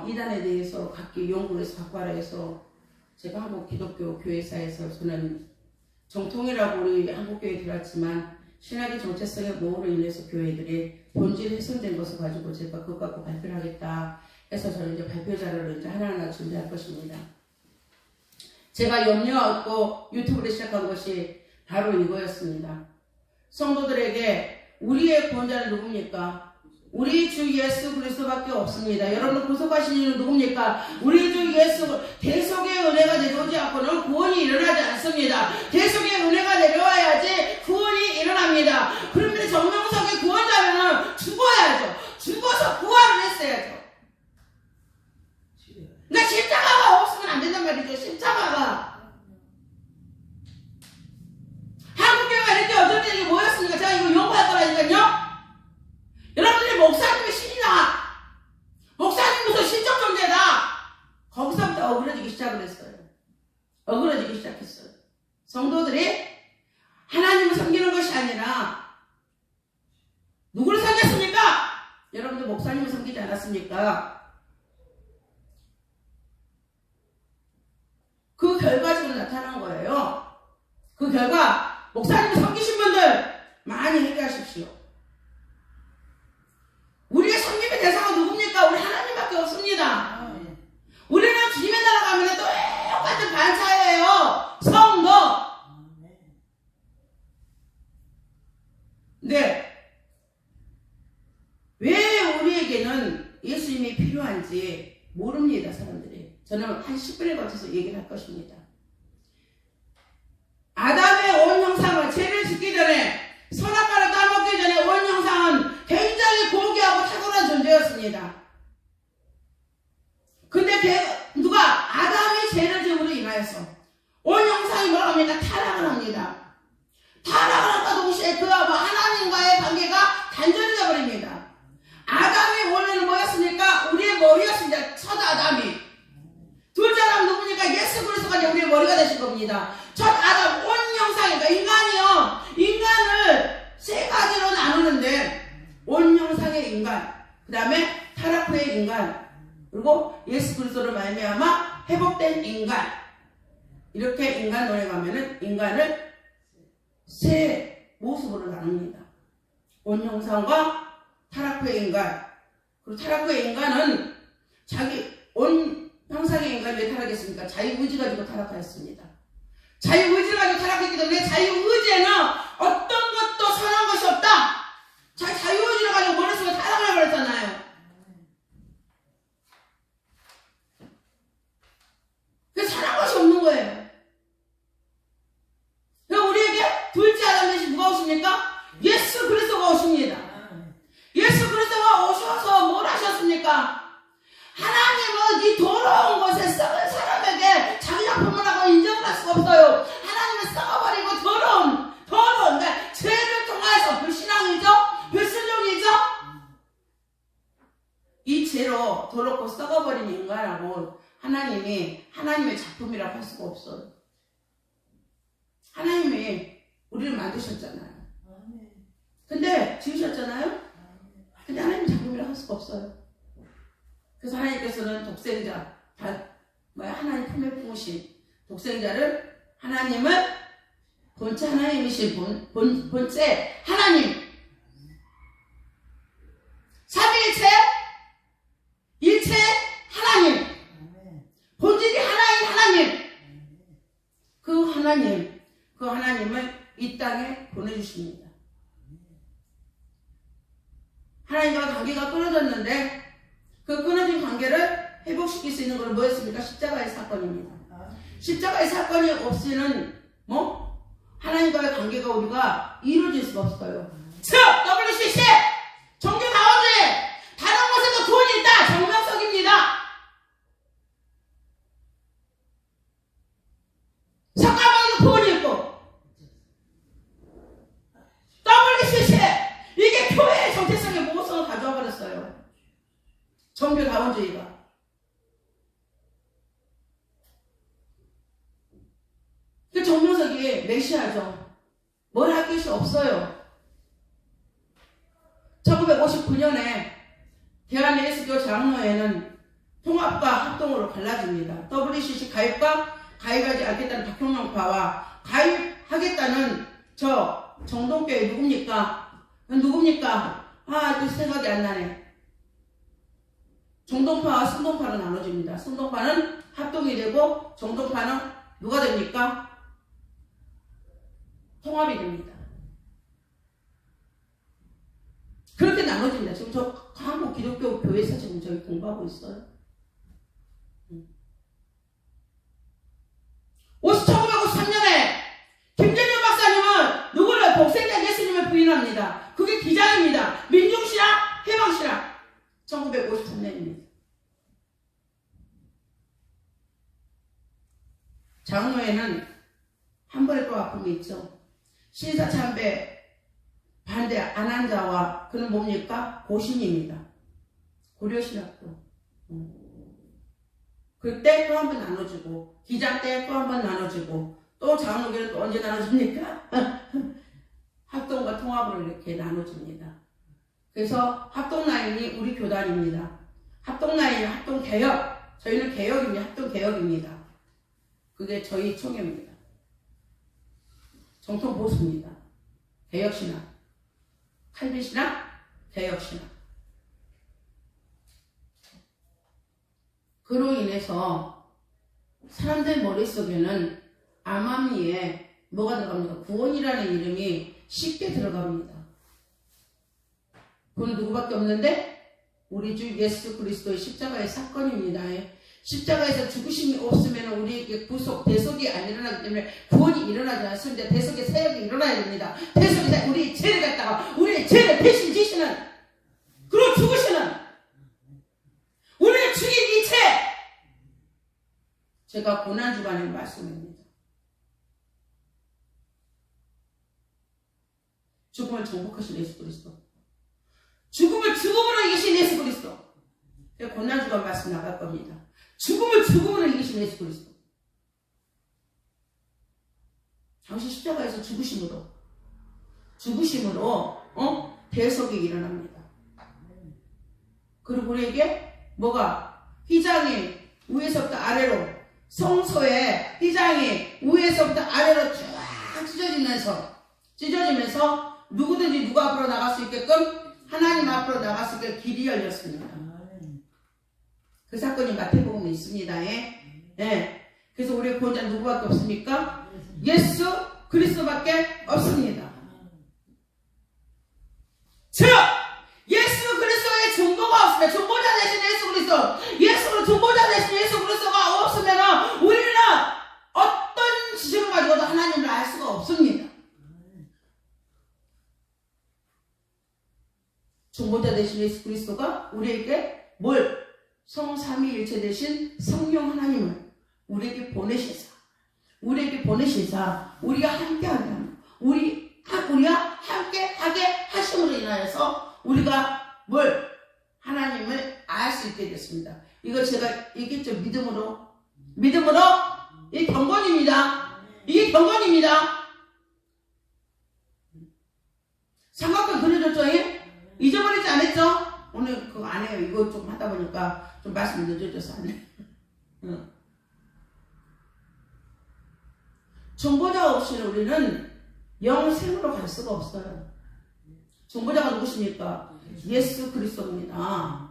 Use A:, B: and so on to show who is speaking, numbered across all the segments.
A: 이단에 대해서 각기 연구해서 갖고 하라 해서 제가 한국 기독교 교회사에서 저는 정통이라고 우리 한국교회에 들어왔지만 신학의 정체성의 모호로 인해서 교회들이 본질이 훼손된 것을 가지고 제가 그것 갖고 발표를 하겠다 해서 저는 이제 발표 자료를 이제 하나하나 준비할 것입니다. 제가 염려하고 유튜브를 시작한 것이 바로 이거였습니다. 성도들에게 우리의 구원자는 누굽니까? 우리 주 예수 그리스도밖에 없습니다. 여러분 구속하신 이는 누굽니까? 우리 주 예수 대속의 은혜가 내려오지 않고는 구원이 일어나지 않습니다. 대속의 은혜가 내려와야지 구원이 일어납니다. 그런데 정명석의 구원자면은 죽어야죠. 죽어서 부활을 했어야죠. 그러니까 십자가가 없으면 안 된단 말이죠. 십자가가. 한국교회가 이렇게 어쩌면 모였습니까? 제가 이거 연구할 거라니까요. 여러분들이 목사님의 신이다. 목사님 무슨 신적 존재다. 거기서부터 어그러지기 시작을 했어요. 어그러지기 시작했어요. 성도들이 하나님을 섬기는 것이 아니라 누구를 섬겼습니까? 여러분들 목사님을 섬기지 않았습니까? 그 결과적으로 나타난 거예요. 그 결과 목사님을 섬기신 분들 많이 회개하십시오. 우리의 섬김의 대상은 누굽니까? 우리 하나님밖에 없습니다. 우리는 주님의 나라 가면 똑같은 반차예요. 성도. 네. 왜 우리에게는 예수님이 필요한지 모릅니다, 사람들이. 저는 한 10분에 걸쳐서 얘기를 할 것입니다. 아담의 온 형상을 죄를 짓기 전에 선악과를 따먹기 전에 온 형상은 굉장히 고귀하고 탁월한 존재였습니다. 근데 누가 아담이 죄를 지음으로 인하여서 온 형상이 뭐라고 합니까? 타락을 합니다. 타락을 한과 동시에 그와 하나님과의 관계가 단절이 되어버립니다. 아담의 원래는 뭐였습니까? 우리의 머리였습니다. 첫 아담이. 둘째 아담 누구니까? 예수 그리스도가 우리의 머리가 되신 겁니다. 첫 아담 온 형상이니까 인간이요. 인간을 세 가지로 나누는데 온 형상의 인간, 그 다음에 타락 후의 인간, 그리고 예수 그리스도로 말미암아 회복된 인간. 이렇게 인간론에 가면은 인간을 세 모습으로 나눕니다. 온 형상과 타락 후의 인간. 그리고 타락 후의 인간은 자기 온 형상의 인간이 왜 타락했습니까? 자유의지 가지고 타락하였습니다. 자유의지를 가지고 타락했기 때문에 자유의지에는 어떤 것도 선한 것이 없다. 자유의지를 가지고 머릿속에 타락을 해버렸잖아요. 그래서 선한 것이 없는 거예요. 그러니까 우리에게 둘째 아담 대신 누가 오십니까? 예수 그리스도가 오십니다. 예수 그리스도가 오셔서 뭘 하셨습니까? 하나님은 이 더러운 것에 썩은 사람에게 자기 작품을 하고 인정을 할 수가 없어요. 하나님은 썩어버리고 더러운, 그러니까 죄를 통해서 불신앙이죠? 불순종이죠? 이 죄로 더럽고 썩어버린 인간하고 하나님이 하나님의 작품이라고 할 수가 없어요. 하나님이 우리를 만드셨잖아요. 근데 지으셨잖아요? 근데 하나님 작품이라고 할 수가 없어요. 그래서 하나님께서는 독생자, 하나님 품에 품으신 독생자를 하나님은 본체 하나님이신 본체 하나님, 삼위일체, 일체 하나님, 본질이 하나인 하나님, 그 하나님을 이 땅에 보내주십니다. 하나님과 관계가 끊어졌는데 그 끊어진 관계를 회복시킬 수 있는 건 뭐였습니까? 십자가의 사건입니다. 십자가의 사건이 없이는 하나님과의 관계가 우리가 이루어질 수가 없어요. 즉 WCC 종교 다원주의 다른 곳에도 구원이 있다. 정명석입니다. 석가모니도 구원이 있고 WCC 이게 교회의 정체성의 모호성을 가져와 버렸어요. 종교다원주의가. 그 정명석이 메시아죠. 뭘 할 것이 없어요. 1959년에 대한예수교 장로회는 통합과 합동으로 갈라집니다. WCC 가입과 가입하지 않겠다는 박형명파와 가입하겠다는 저 정동교회 누굽니까? 누굽니까? 또 생각이 안 나네. 정동파와 순동파로 나눠집니다. 순동파는 합동이 되고 정동파는 누가 됩니까? 통합이 됩니다. 그렇게 나눠집니다. 지금 저 한국 기독교 교회에서 지금 저희 공부하고 있어요. 1953년에 김재년 박사님은 누구를 복생된 예수님을 부인합니다. 그게 기장입니다. 민중신학, 해방신학. 1953년입니다. 장로회는 한 번에 또 아픔이 있죠. 신사참배 반대 안 한 자와 그는 뭡니까? 고신입니다. 고려신학도. 그때 또 한 번 나눠주고 기장 때 또 한 번 나눠주고 또 장로교는 또 언제 나눠줍니까? 합동과 통합으로 이렇게 나눠줍니다. 그래서 합동라인이 우리 교단입니다. 합동라인이 합동개혁. 저희는 개혁입니다. 합동개혁입니다. 그게 저희 총회입니다. 정통보수입니다. 개혁신학, 칼빈신학, 개혁신학. 그로 인해서 사람들 머릿속에는 암암리에 뭐가 들어갑니까? 구원이라는 이름이 쉽게 들어갑니다. 그건 누구밖에 없는데 우리 주 예수 그리스도의 십자가의 사건입니다. 십자가에서 죽으심이 없으면 우리에게 구속, 대속이 안 일어나기 때문에 구원이 일어나지 않습니다. 대속의 사역이 일어나야 됩니다. 대속의 사역, 우리의 죄를 갖다가 우리의 죄를 대신 지시는, 그리고 죽으시는 우리를 죽인 이 죄. 제가 고난주간에 말씀입니다. 죽음을 정복하신 예수 그리스도, 죽음을 죽음으로 이기신 예수 그리스도. 제가 고난주간 말씀 나갈 겁니다. 죽음을 죽음으로 이기신 예수 그리스도. 당시 십자가에서 죽으심으로 대속이 일어납니다. 그리고 우리에게 뭐가? 휘장이 위에서부터 아래로, 성소에 휘장이 위에서부터 아래로 쭉 찢어지면서 누구든지 누구 앞으로 나갈 수 있게끔 하나님 앞으로 나갈 수 있게 길이 열렸습니다. 그 사건이 마태복음에 있습니다. 예. 그래서 우리의 구원자는 누구밖에 없습니까? 예수 그리스도밖에 없습니다. 즉 예수 그리스도의 중보가 없으면, 중보자 대신 예수 그리스도, 중보자 대신 예수 그리스도가 없으면 우리는 어떤 지식을 가지고도 하나님을 알 수가 없습니다. 중보자 대신 예수 그리스도가 우리에게 뭘? 성삼위일체 대신 성령 하나님을 우리에게 보내시사 우리가 함께하는, 우리가 함께하게 하심으로 인하여서 우리가 뭘? 하나님을 알 수 있게 됐습니다. 이거 제가 얘기했죠. 믿음으로 이 경건입니다. 이게 경건입니다. 삼각형 그려줬죠? 잊어버리지 않았죠? 오늘 그거 안 해요. 이거 좀 하다 보니까 좀 말씀 늦어져서 안 해. 중보자 없이는 우리는 영생으로 갈 수가 없어요. 중보자가 누구십니까? 예수 그리스도입니다.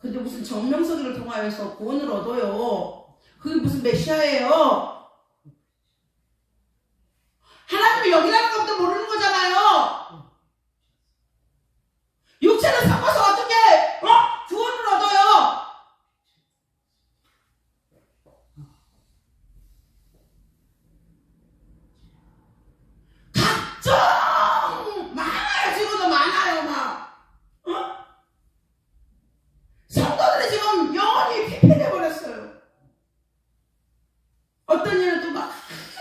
A: 근데 무슨 정명서기를 통하여서 구원을 얻어요. 그게 무슨 메시아예요? 하나님이 여기라는 것도 모르는 거잖아요. 육체를 섞어서 어떻게 구원을 얻어요? 각종 많아요. 지금도 많아요. 성도들이 지금 영혼이 피폐돼 버렸어요. 어떤 이는 또 막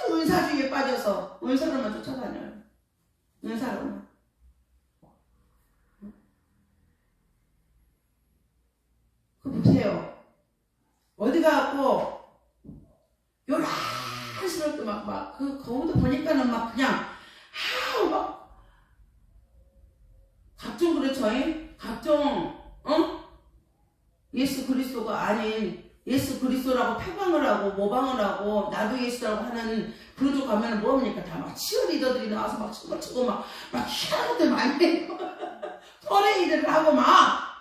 A: 은사주의에 빠져서 은사로만 쫓아다녀요. 은사로만. 보세요. 어디 가고 요란스럽게 그 거울도 보니까는 막 그냥 막 저희 각종 예수 그리스도가 아닌 예수 그리스도라고 표방을 하고 모방을 하고 나도 예수라고 하는 그런 쪽 가면은 뭐합니까? 다 막 치어리더들이 나와서 막 춤을 추고 막 희한한 것들 많이 해요. 퍼레이드를 하고 막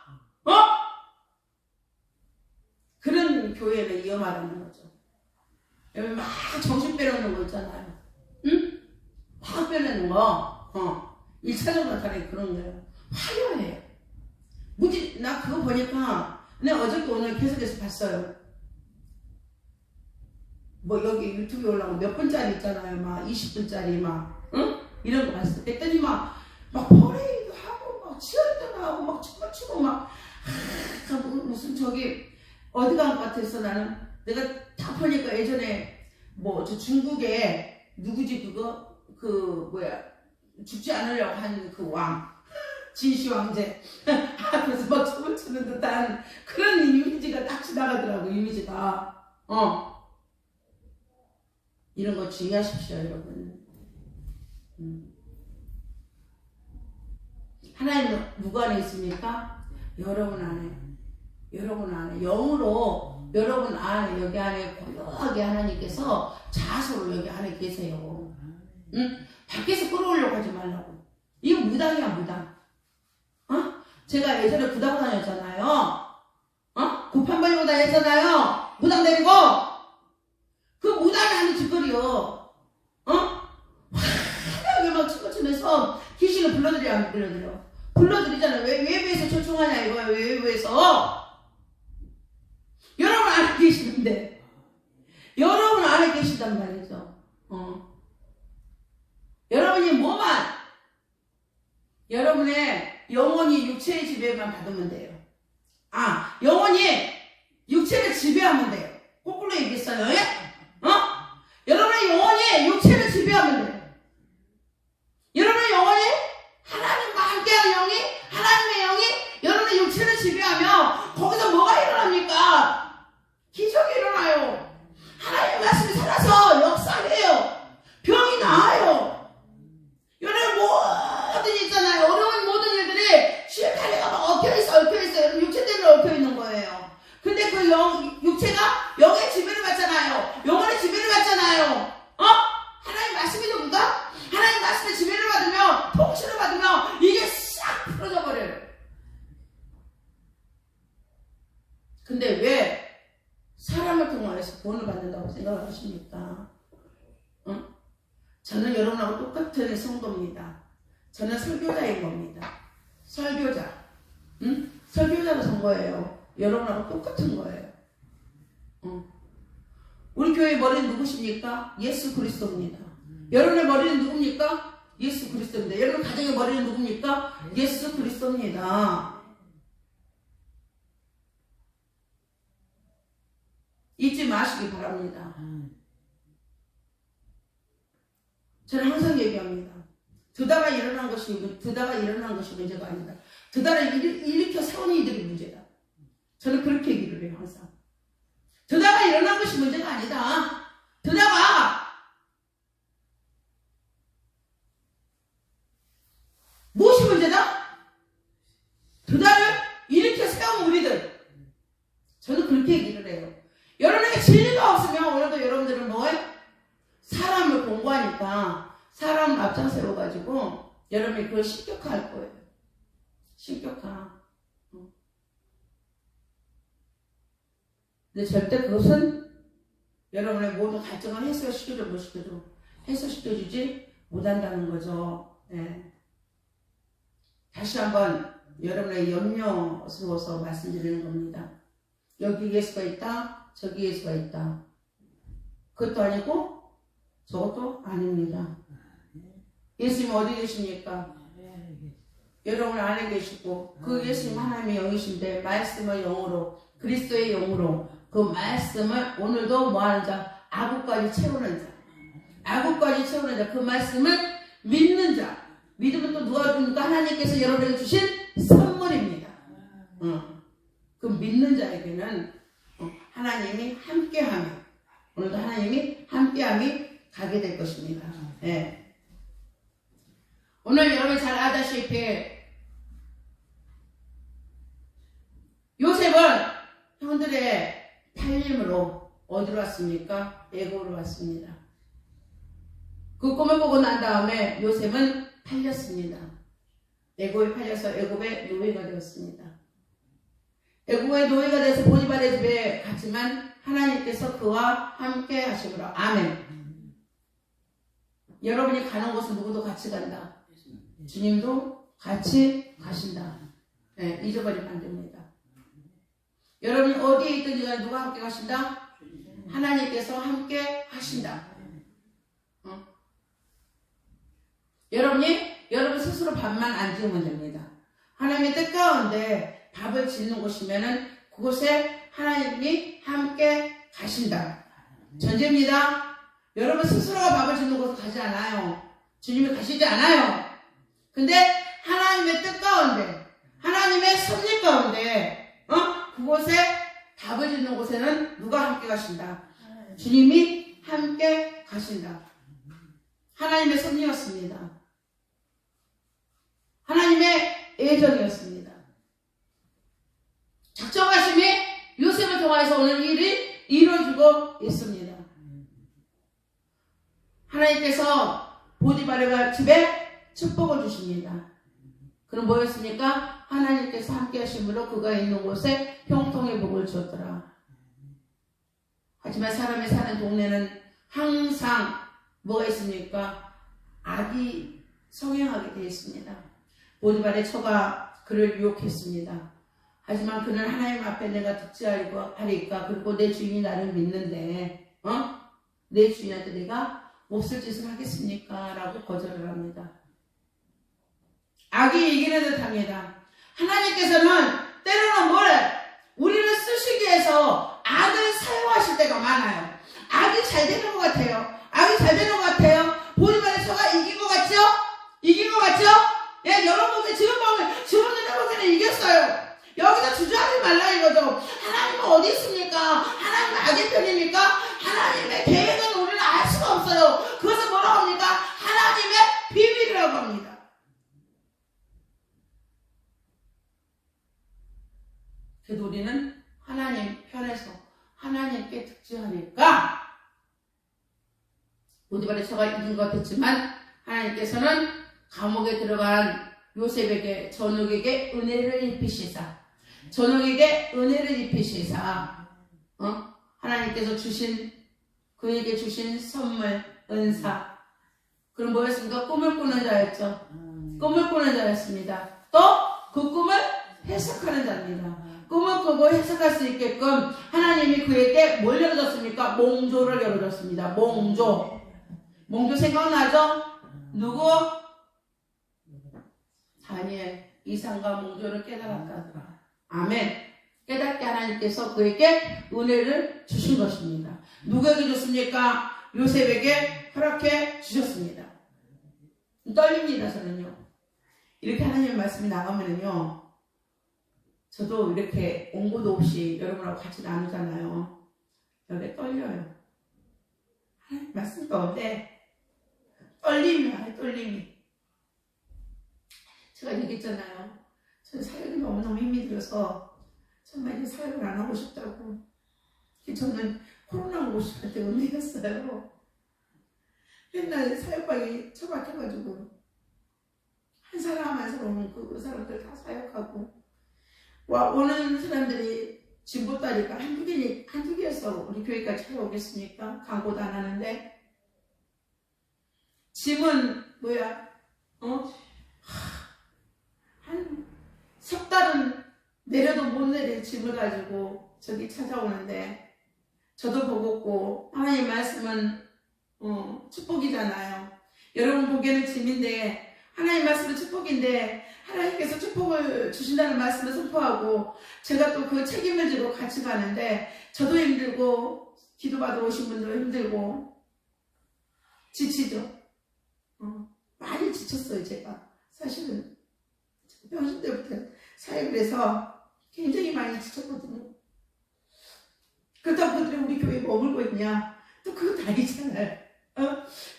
A: 그런 교회는 위험하다는 거죠. 여기 막 정신 빼놓는 거 있잖아요. 응? 확 빼놓는 거. 1차적으로 나타내는 그런 거예요. 화려해요. 나 그거 보니까 내가 어저께 오늘 계속해서 봤어요. 뭐 여기 유튜브에 올라오고 몇 분짜리 있잖아요. 막 20분짜리 막 이런 거 봤어. 그랬더니 막 퍼레이드 하고 막 치어리더 하고 막 춤을 추고 막 무슨 저기 어디 간 것 같아서 나는 내가 다 보니까 예전에 뭐 저 중국에 누구지 그거 그 뭐야 죽지 않으려고 하는 그 왕 진시 왕제 앞에서 막 춤을 추는 듯한 그런 이미지가 딱 지나가더라고. 이미지가 이런 거 주의하십시오 여러분. 하나님 누구 안에 있습니까? 여러분 안에. 여러분 안에 영으로 여러분 안에 여기 안에 고요하게 하나님께서 자소로 여기 안에 계세요. 밖에서 끌어오려고 하지 말라고. 이거 무당이야 무당. 제가 예전에 구다고 다녔잖아요. 구판 벌리고 다녔잖아요. 무당 데리고. 그 무당이 하는 짓거리요. 화려하게 막 춤을 추면서 귀신을 불러들여 안 불러들여? 불러들이잖아요. 왜 외부에서 초청하냐 이거야. 외부에서. 여러분 안에 계시는데 여러분 안에 계시단 말이죠. 여러분이 뭐만 여러분의 영혼이 육체의 지배만 받으면 돼요. 영혼이 육체를 지배하면 돼요. 거꾸로 얘기했어요. 예? 여러분의 영혼이 육체를 지배하면 돼요. 여러분의 영혼이 하나님과 함께하는 영이 하나님의 영이 여러분의 육체를 지배하며 거기서 뭐가 일어납니까? 기적이 일어나요. 하나님의 말씀이 살아서 역사해요. 병이 나아요. 여러분 모든 있잖아요. 어려운 모든 일들이 실타래가 막 얽혀있어. 여러분 육체 때문에 얽혀있는 거예요. 근데 그 육체가 영의 지배를 받잖아요. 영혼의 지배를 받잖아요. 하나님 말씀이 누군가? 하나님 말씀의 지배를 받으면 통치를 받으면 이게 싹 풀어져 버려요. 근데 왜 사람을 통해서 구원을 받는다고 생각을 하십니까? 저는 여러분하고 똑같은 성도입니다. 저는 설교자인 겁니다. 설교자. 설교자로 선 거예요. 여러분하고 똑같은 거예요. 우리 교회 머리는 누구십니까? 예수 그리스도입니다. 여러분의 머리는 누굽니까? 예수 그리스도입니다. 여러분 가정의 머리는 누굽니까? 예수 그리스도입니다. 잊지 마시기 바랍니다. 저는 항상 얘기합니다. 드다가 일어난 것이 문제가 아니다. 드다를 일으켜 세운 이들이 문제다. 저는 그렇게 얘기를 해요. 항상. 드다가 일어난 것이 문제가 아니다. 드다가 무엇이 문제다? 드다를 일으켜 세운 우리들. 저는 그렇게 얘기를 해요. 여러분에게 진리가 없으면 오늘도 여러분들은 뭐예요? 사람을 공부하니까 사람을 앞장 세워가지고 여러분이 그걸 신격화할 거예요. 신격화. 근데 절대 그것은 여러분의 모든 갈증을 해소시켜줘 못 시켜줘. 해소시켜주지 못한다는 거죠. 네. 다시 한번 여러분의 염려스러워서 말씀드리는 겁니다. 여기 예수가 있다. 저기 예수가 있다. 그것도 아니고 저것도 아닙니다. 예수님 어디 계십니까? 여러분 안에 계시고 그 예수님 하나님의 영이신데 말씀을 영으로 그리스도의 영으로 그 말씀을 오늘도 뭐하는 자? 아구까지 채우는 자. 아구까지 채우는 자. 그 말씀을 믿는 자. 믿으면 또 누가 줍니까? 하나님께서 여러분에게 주신 선물입니다. 그 믿는 자에게는 하나님이 함께하며 오늘도 하나님이 함께함이 가게 될 것입니다. 네. 오늘 여러분 잘 아다시피 형들의 팔림으로 어디로 왔습니까? 애굽으로 왔습니다. 그 꿈을 꾸고 난 다음에 요셉은 팔렸습니다. 애굽에 팔려서 애굽의 노예가 되었습니다. 애굽의 노예가 돼서 보디발의 집에 갔지만 하나님께서 그와 함께 하시므로. 아멘. 여러분이 가는 곳은 누구도 같이 간다. 주님도 같이 가신다. 네, 잊어버리면 안 됩니다. 여러분이 어디에 있든지 간에 누가 함께 가신다? 하나님께서 함께 하신다. 여러분 스스로 밥만 안 지으면 됩니다. 하나님의 뜻 가운데 밥을 짓는 곳이면은 그곳에 하나님이 함께 가신다. 전제입니다. 여러분 스스로가 밥을 짓는 곳에 가지 않아요. 주님이 가시지 않아요. 근데 하나님의 뜻 가운데, 하나님의 섭리 가운데, 그곳에 밥을 짓는 곳에는 누가 함께 가신다? 주님이 함께 가신다. 하나님의 섭리였습니다. 하나님의 예정이었습니다. 작정하심이 요셉을 통해서 오늘 일이 이루어지고 있습니다. 하나님께서 보디발의 집에 축복을 주십니다. 그럼 뭐였습니까? 하나님께서 함께 하심으로 그가 있는 곳에 형통의 복을 주었더라. 하지만 사람이 사는 동네는 항상 뭐가 있습니까? 악이 성행하게 되어 있습니다. 보디발의 처가 그를 유혹했습니다. 하지만 그는 하나님 앞에 내가 듣지 하리까, 그리고 내 주인이 나를 믿는데 내 주인한테 내가 몹쓸 짓을 하겠습니까? 라고 거절을 합니다. 악이 이기는 듯 합니다. 하나님께서는 때로는 우리를 쓰시기 위해서 악을 사용하실 때가 많아요. 악이 잘 되는 것 같아요. 악이 잘 되는 것 같아요. 보디발의 처가 이긴 것 같죠? 이긴 것 같죠? 예, 여러분 지금 눈에 보기에는 이겼어요. 여기서 주저하지 말라 이거죠. 하나님은 어디 있습니까? 하나님은 악의 편입니까? 하나님의 계획은 우리는 알 수가 없어요. 그것은 뭐라고 합니까? 하나님의 비밀이라고 합니다. 그래도 우리는 하나님 편에서 하나님께 득지하니까 보디발의 처가 이긴 것 같았지만 하나님께서는 감옥에 들어간 요셉에게, 전옥에게 은혜를 입히시사, 하나님께서 그에게 주신 선물, 은사. 그럼 뭐였습니까? 꿈을 꾸는 자였죠. 꿈을 꾸는 자였습니다. 또 그 꿈을 해석하는 자입니다. 꿈을 꾸고 해석할 수 있게끔 하나님이 그에게 뭘 열어줬습니까? 몽조를 열어줬습니다. 몽조 생각나죠? 누구? 다니엘. 이상과 몽조를 깨달았다더라. 아멘. 깨닫게 하나님께서 그에게 은혜를 주신 것입니다. 누구에게 줬습니까? 요셉에게 허락해 주셨습니다. 떨립니다. 저는요. 이렇게 하나님 말씀이 나가면은요, 저도 이렇게 온고도 없이 여러분하고 같이 나누잖아요. 여기 떨려요. 하나님 말씀 가운데 떨림이. 제가 얘기했잖아요. 저는 사역이 너무너무 힘이 들어서 정말 이제 사역을 안 하고 싶다고. 저는 코로나 오고 싶을 때 은혜였어요. 맨날 사역방에 처박혀가지고 한 사람 한 사람 오는 그 사람들 다 사역하고, 오는 사람들이 진보따리가 한두 개에서 우리 교회까지 찾아오겠습니까? 광고도 안 하는데. 짐은 뭐야? 한 석 달은 내려도 못 내릴 짐을 가지고 저기 찾아오는데, 저도 버겁고, 하나님 말씀은 축복이잖아요. 여러분 보기에는 짐인데 하나님 말씀은 축복인데, 하나님께서 축복을 주신다는 말씀을 선포하고 제가 또 그 책임을 지고 같이 가는데, 저도 힘들고 기도받아 오신 분도 힘들고 지치죠. 많이 지쳤어요. 제가 사실은 병신 때부터 사역을 해서 굉장히 많이 지쳤거든요. 그렇다고 그들이 우리 교회에 머물고 있냐? 또 그것도 아니잖아요.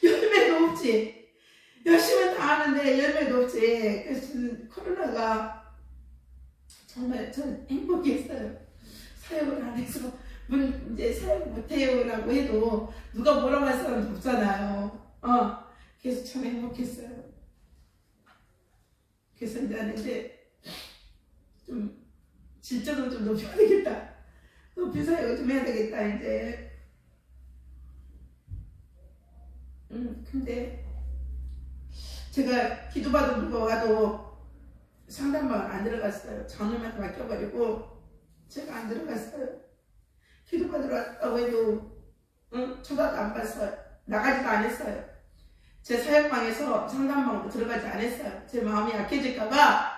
A: 열매도 없지. 열심히 다 하는데 열매도 없지. 그래서 코로나가 정말 저는 행복했어요. 사역을 안 해서 이제 사역 못해요라고 해도 누가 뭐라고 할 사람도 없잖아요. 그래서 참 행복했어요. 그래서 이제 좀 질적으로 좀 높여야 되겠다. 높이 사역을 좀 해야 되겠다 이제. 근데 제가 기도받은 거 와도 상담방을 안 들어갔어요. 장로님한테 맡겨버리고 제가 안 들어갔어요. 기도받으러 왔다고 해도 쳐다도 안 봤어요. 나가지도 안 했어요. 제 사역방에서 상담방으로 들어가지 않았어요. 제 마음이 약해질까봐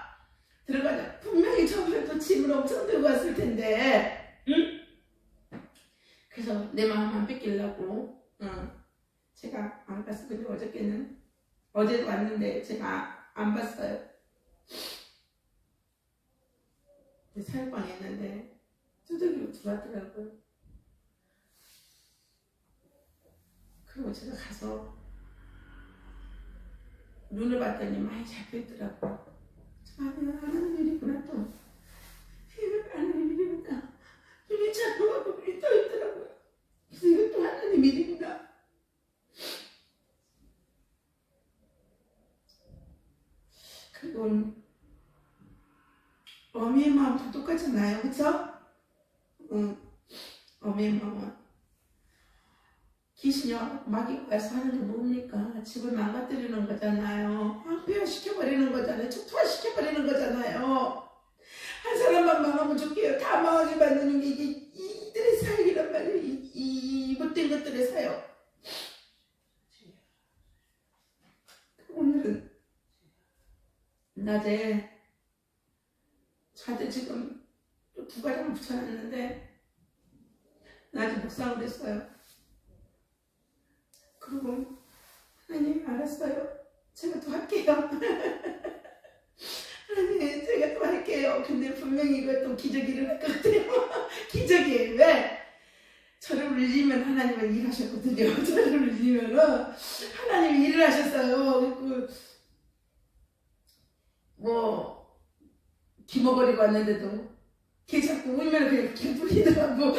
A: 들어가자. 분명히 저번에도 짐을 엄청 들고 왔을 텐데, 그래서 내 마음 안 뺏기려고, 제가 안 갔어요. 근데 어저께는, 어제도 왔는데 제가 안 봤어요. 사역방에 있는데 두들기로 들어왔더라고요. 그리고 제가 가서 눈을 봤더니 많이 잡혀있더라고요. 하나님 일이구나 또. 하나님 일이구나. 눈이 잡혀가고 눈이 떠있더라고요. 그래서 이것도 하나님 일이구나. 그리고 어미의 마음도 똑같잖아요. 그쵸? 어미의 마음은 귀신이 마귀가 와서 하는 게 뭡니까? 집을 망가뜨리는 거잖아요. 폐허시켜버리는 거잖아요. 초토화시켜버리는 거잖아요. 한 사람만 망하면 좋게요. 다 망하게 만드는 게 이들의 사역이란 말이에요. 이 못된 것들의 사역. 오늘은 낮에 저한테 지금 또 두 가지만 붙여놨는데 낮에 묵상을 했어요. 그리고 하나님 알았어요. 제가 또 할게요. 하나님 제가 또 할게요. 근데 분명히 이것도 기적이 일어날 것 같아요. 기적이에요. 왜? 저를 울리면 하나님은 일하셨거든요. 저를 울리면은 하나님이 일을 하셨어요. 기머거리고 왔는데도 걔 자꾸 울면 그냥 기분이더라고.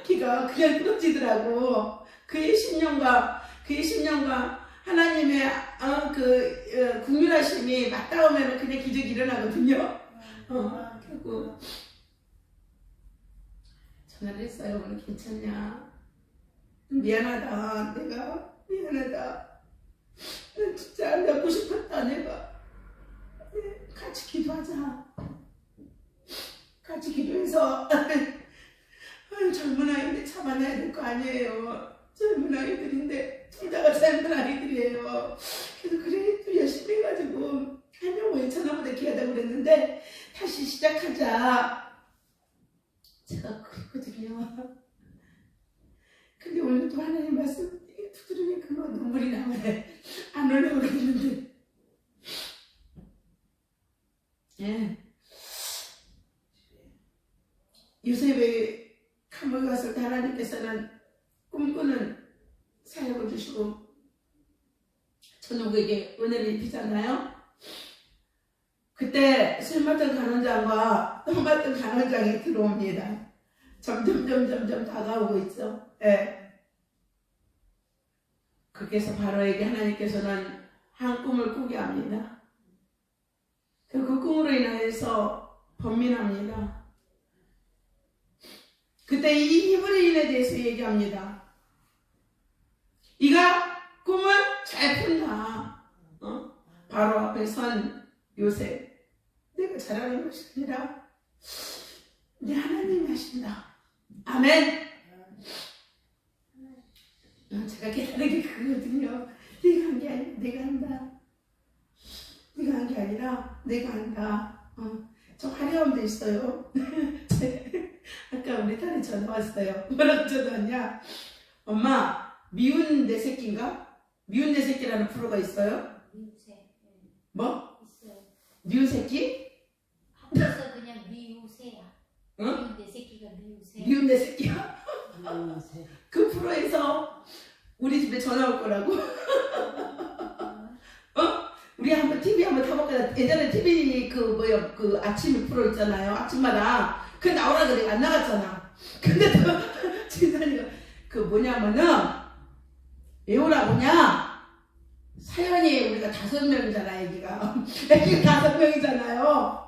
A: 걔가 그냥 끊어지더라고. 그의 10년과 하나님의 국률하심이 맞닿으면 그냥 기적이 일어나거든요. 결국 전화를 했어요. 오늘 괜찮냐? 미안하다. 내가 미안하다. 난 진짜 안 갖고 싶었다. 내가 같이 기도하자. 같이 기도해서 젊은 아이인데 참아내야 될 거 아니에요. 젊은 아이들인데 둘 다가 젊은 아이들이에요. 그래서 그래 또 열심히 해가지고 1명 5,000원보다 귀하다고 그랬는데 다시 시작하자. 제가 그랬거든요. 근데 오늘 또 하나님 말씀 두드리니까 눈물이 나오네. 안 오려고 그랬는데. 예. 요셉의 감옥에 갔을 때 하나님께서는 꿈꾸는 사역을 주시고 전우에게 은혜를 입히잖아요. 그때 술 맡은 간원장과 똥 맡은 간원장이 들어옵니다. 점점 다가오고 있죠. 예. 그래서 바로에게 하나님께서는 한 꿈을 꾸게 합니다. 그 꿈으로 인해서 번민합니다. 그때 이 히브리인에 대해서 얘기합니다. 네가 꿈을 잘 푼다. 바로 앞에 선 요셉. 내가 잘하는 것이 아니라 내 하나님이 하신다. 아멘. 제가 깨달은 게 그거거든요. 네가 한 게 아니라 내가 한다. 네가 한 게 아니라 내가 한다. 저 화려함도 있어요. 아까 우리 딸이 전화 왔어요. 뭐라고 전화 왔냐? 엄마, 미운 내 새끼인가? 미운 내 새끼라는 프로가 있어요?
B: 미우새.
A: 뭐?
B: 있어요.
A: 미운 새끼?
B: 한국에서 그냥 미우새야.
A: 응?
B: 미운 내 새끼가 미우새.
A: 미운 내 새끼야? 그 프로에서 우리 집에 전화 올 거라고? 우리 한번 TV 한번 한번 타볼까? 예전에 TV 그 아침 프로 있잖아요. 아침마다 그 나오라 그래 안 나갔잖아. 근데 또 진산이가 그 뭐냐면은 왜 오라고냐? 사연이 우리가 5명이잖아, 애기가. 애기가 5명이잖아요.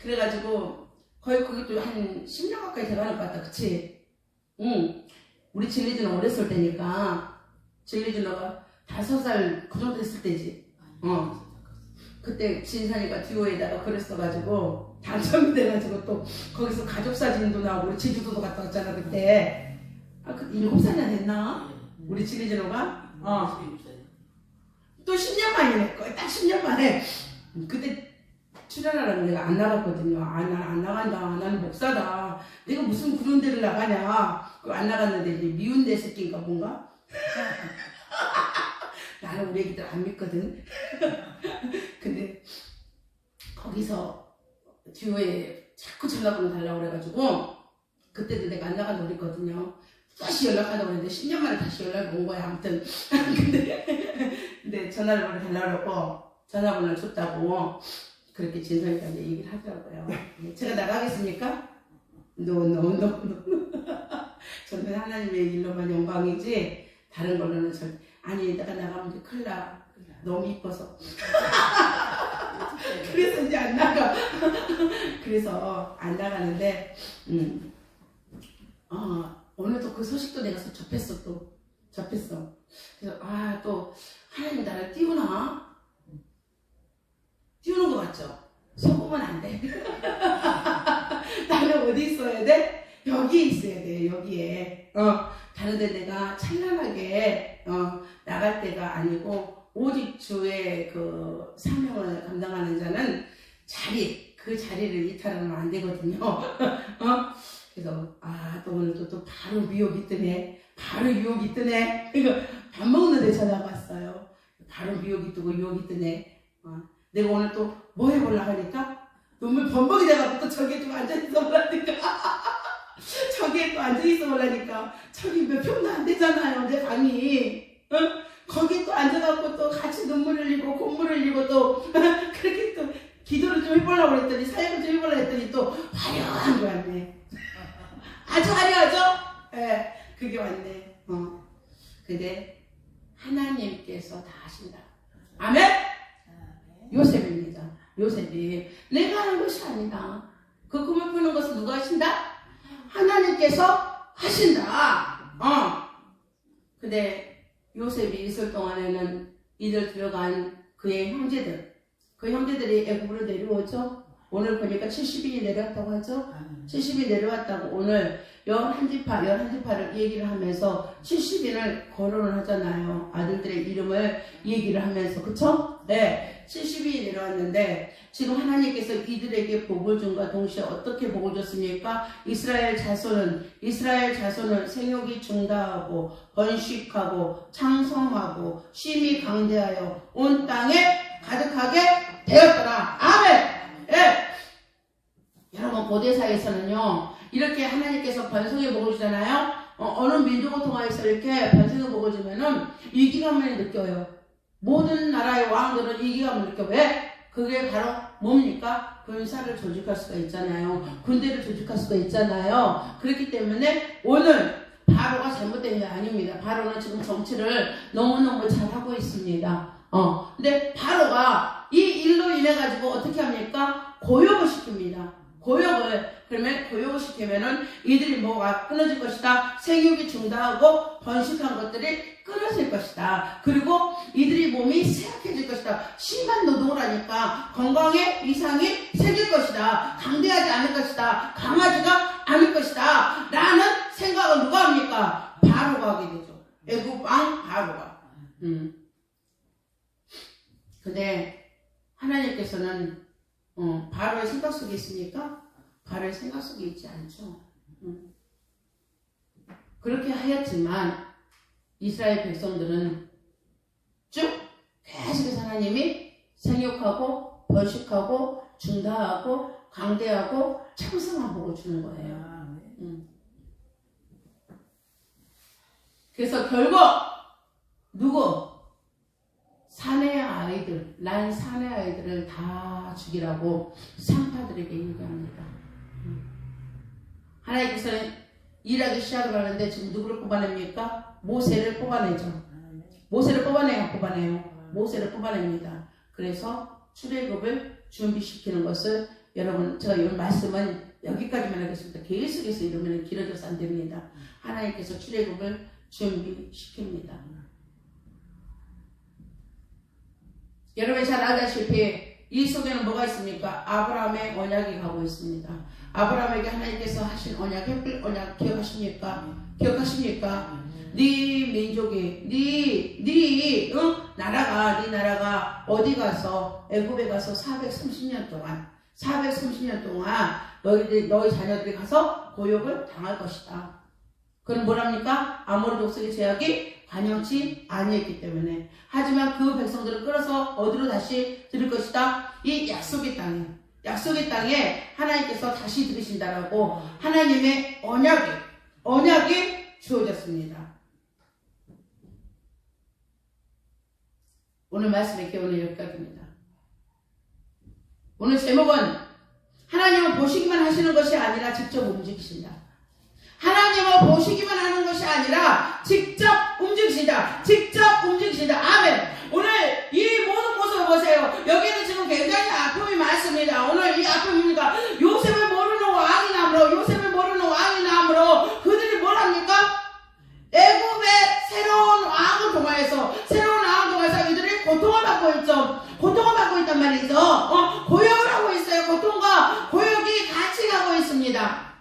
A: 그래가지고 거의 그것도 한 10년 가까이 돼가는 것 같다, 그치? 응. 우리 진리준호 어렸을 때니까 진리준호가 5살 그 정도 됐을 때지. 그때 진산이가 듀오에다가 그랬어가지고 당첨이 돼가지고 또 거기서 가족사진도 나오고 우리 제주도도 갔다 왔잖아 그때. 그 7살이나 됐나? 우리 진리준호가? 또 10년 만이네. 거의 딱 10년 만에. 그때 출연하라고 내가 안 나갔거든요. 안 나간다. 나는 목사다. 내가 무슨 그런 데를 나가냐. 안 나갔는데 이제 미운 데 새끼인가 뭔가? 나는 우리 애기들 안 믿거든. 근데 거기서 듀오에 자꾸 전화번호 달라고 그래가지고 그때도 내가 안 나간다고 그랬거든요. 다시 연락하려고 했는데 10년 만에 다시 연락이 온 거야. 아무튼 근데 전화번호 달라고 그러고 전화번호를 줬다고 그렇게 진성이가 이제 얘기를 하더라고요. 제가 나가겠습니까? No. 저는 하나님의 일로만 영광이지 다른 걸로는 아니 내가 나가면 큰일 나. 너무 이뻐서. 그래서 이제 안 나가. 그래서 안 나가는데 오늘도 그 소식도 내가 접했어. 그래서 또 하나님 나를 띄우나? 띄우는 거 맞죠? 속으면 안 돼. 나는 어디 있어야 돼? 여기 있어야 돼. 여기에. 다른 데 내가 찬란하게 나갈 때가 아니고 오직 주의 그 사명을 감당하는 자는 그 자리를 이탈하면 안 되거든요. 그래서 또 오늘도 또 바로 유혹이 뜨네. 바로 유혹이 뜨네. 이거 밥 먹는데 전화가 왔어요. 바로 유혹이 뜨고 유혹이 뜨네. 내가 오늘 또 뭐 해보려고 하니까 눈물 범벅이 돼가지고 또 저기에 좀 앉아있어 보라니까. 저기에 또 앉아있어 보라니까. 저기 몇 평도 안 되잖아요, 내 방이. 거기 또 앉아갖고 또 같이 눈물 흘리고 콧물 흘리고 또 그렇게 또 기도를 좀 해보려고 했더니 사역을 좀 해보려고 했더니 또 화려한 거 왔네. 아주 화려하죠? 예, 그게 왔네. 근데 하나님께서 다 하신다. 아멘? 요셉입니다. 요셉이 내가 하는 것이 아니다. 그 꿈을 꾸는 것은 누가 하신다? 하나님께서 하신다. 근데 요셉이 있을 동안에는 이들 들어간 그의 형제들, 그 형제들이 애굽으로 내려오죠. 오늘 보니까 70인이 내려왔다고 하죠. 70이 내려왔다고 오늘 11지파를 얘기를 하면서 70인을 거론을 하잖아요. 아들들의 이름을 얘기를 하면서. 그쵸? 네. 70인이 내려왔는데 지금 하나님께서 이들에게 복을 준과 동시에 어떻게 복을 줬습니까? 이스라엘 자손은 생육이 증가하고 번식하고 창성하고 심히 강대하여 온 땅에 가득하게 되었더라. 아멘! 예. 여러분 고대사에서는요 이렇게 하나님께서 번성의 복을 주잖아요. 어느 민족을 통하여서 이렇게 번성의 복을 주면은 위기감을 느껴요. 모든 나라의 왕들은 위기감을 느껴. 왜? 그게 바로 뭡니까? 군사를 조직할 수가 있잖아요. 군대를 조직할 수가 있잖아요. 그렇기 때문에 오늘 바로가 잘못된 게 아닙니다. 바로는 지금 정치를 너무너무 잘하고 있습니다. 근데 바로가 이 일로 인해 가지고 어떻게 합니까? 고욕을 시킵니다. 그러면 고욕을 시키면은 이들이 뭐가 끊어질 것이다. 생육이 증가하고 번식한 것들이 끊어질 것이다. 그리고 이들이 몸이 쇠약해질 것이다. 심한 노동을 하니까 건강에 이상이 생길 것이다. 강대하지 않을 것이다. 강하지가 않을 것이다. 라는 생각을 누가 합니까? 바로가 하게 되죠. 애굽 왕 바로가. 근데 하나님께서는 바로의 생각 속에 있습니까? 바로의 생각 속에 있지 않죠. 그렇게 하였지만 이스라엘 백성들은 쭉 계속해서 하나님이 생육하고 번식하고 증가하고 강대하고 창성한 복을 주는 거예요. 그래서 결국 누구? 사내 아이들, 난 사내 아이들을 다 죽이라고 산파들에게 얘기합니다. 하나님께서는 일하기 시작을 하는데 지금 누구를 뽑아냅니까? 모세를 뽑아내죠. 모세를 뽑아내요. 모세를 뽑아냅니다. 그래서 출애굽을 준비시키는 것을 여러분, 제가 이 말씀은 여기까지만 하겠습니다. 계속해서 이러면 길어져서 안 됩니다. 하나님께서 출애굽을 준비시킵니다. 여러분 잘 아다시피 이 속에는 뭐가 있습니까? 아브라함의 언약이 가고 있습니다. 아브라함에게 하나님께서 하신 언약, 햇불 언약 기억하십니까? 네 민족이, 네 나라가 어디 가서 애굽에 가서 430년 동안 너희 자녀들이 가서 고욕을 당할 것이다. 그럼 뭐랍니까? 아모리 족속의 제약이 관여치 아니했기 때문에. 하지만 그 백성들을 끌어서 어디로 다시 들을 것이다? 이 약속의 땅에 하나님께서 다시 들으신다라고 하나님의 언약이 주어졌습니다. 오늘 말씀의 교훈은 여기까지입니다. 오늘 제목은 하나님은 보시기만 하시는 것이 아니라 직접 움직이신다. 하나님은 보시기만 하는 것이 아니라 직접 움직이신다. 아멘. 오늘 이 모든 모습을 보세요. 여기는 지금 굉장히 아픔이 많습니다. 오늘 이 아픔입니까? 요셉을 모르는 왕이 남으로 그들이 뭘 합니까? 애굽의 새로운 왕을 통하여서 이들이 고통을 받고 있단 말이죠. 고역을 하고 있어요. 고통과 고역이 같이 가고 있습니다.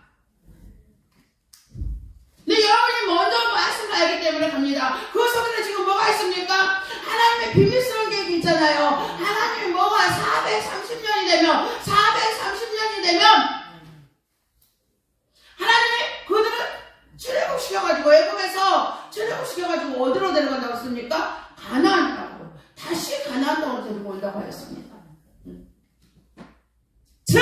A: 근데 여러분이 먼저 말씀을 알기 때문에 갑니다. 그 속에는 지금 뭐가 있습니까? 하나님의 비밀스러운 계획이 있잖아요. 하나님이 뭐가 430년이 되면 하나님이 그들을 출애굽시켜가지고 애굽에서 출애굽시켜가지고 어디로 데려간다고 했습니까? 가나안 땅으로. 다시 가나안 땅으로 데리고 온다고 하였습니다. 즉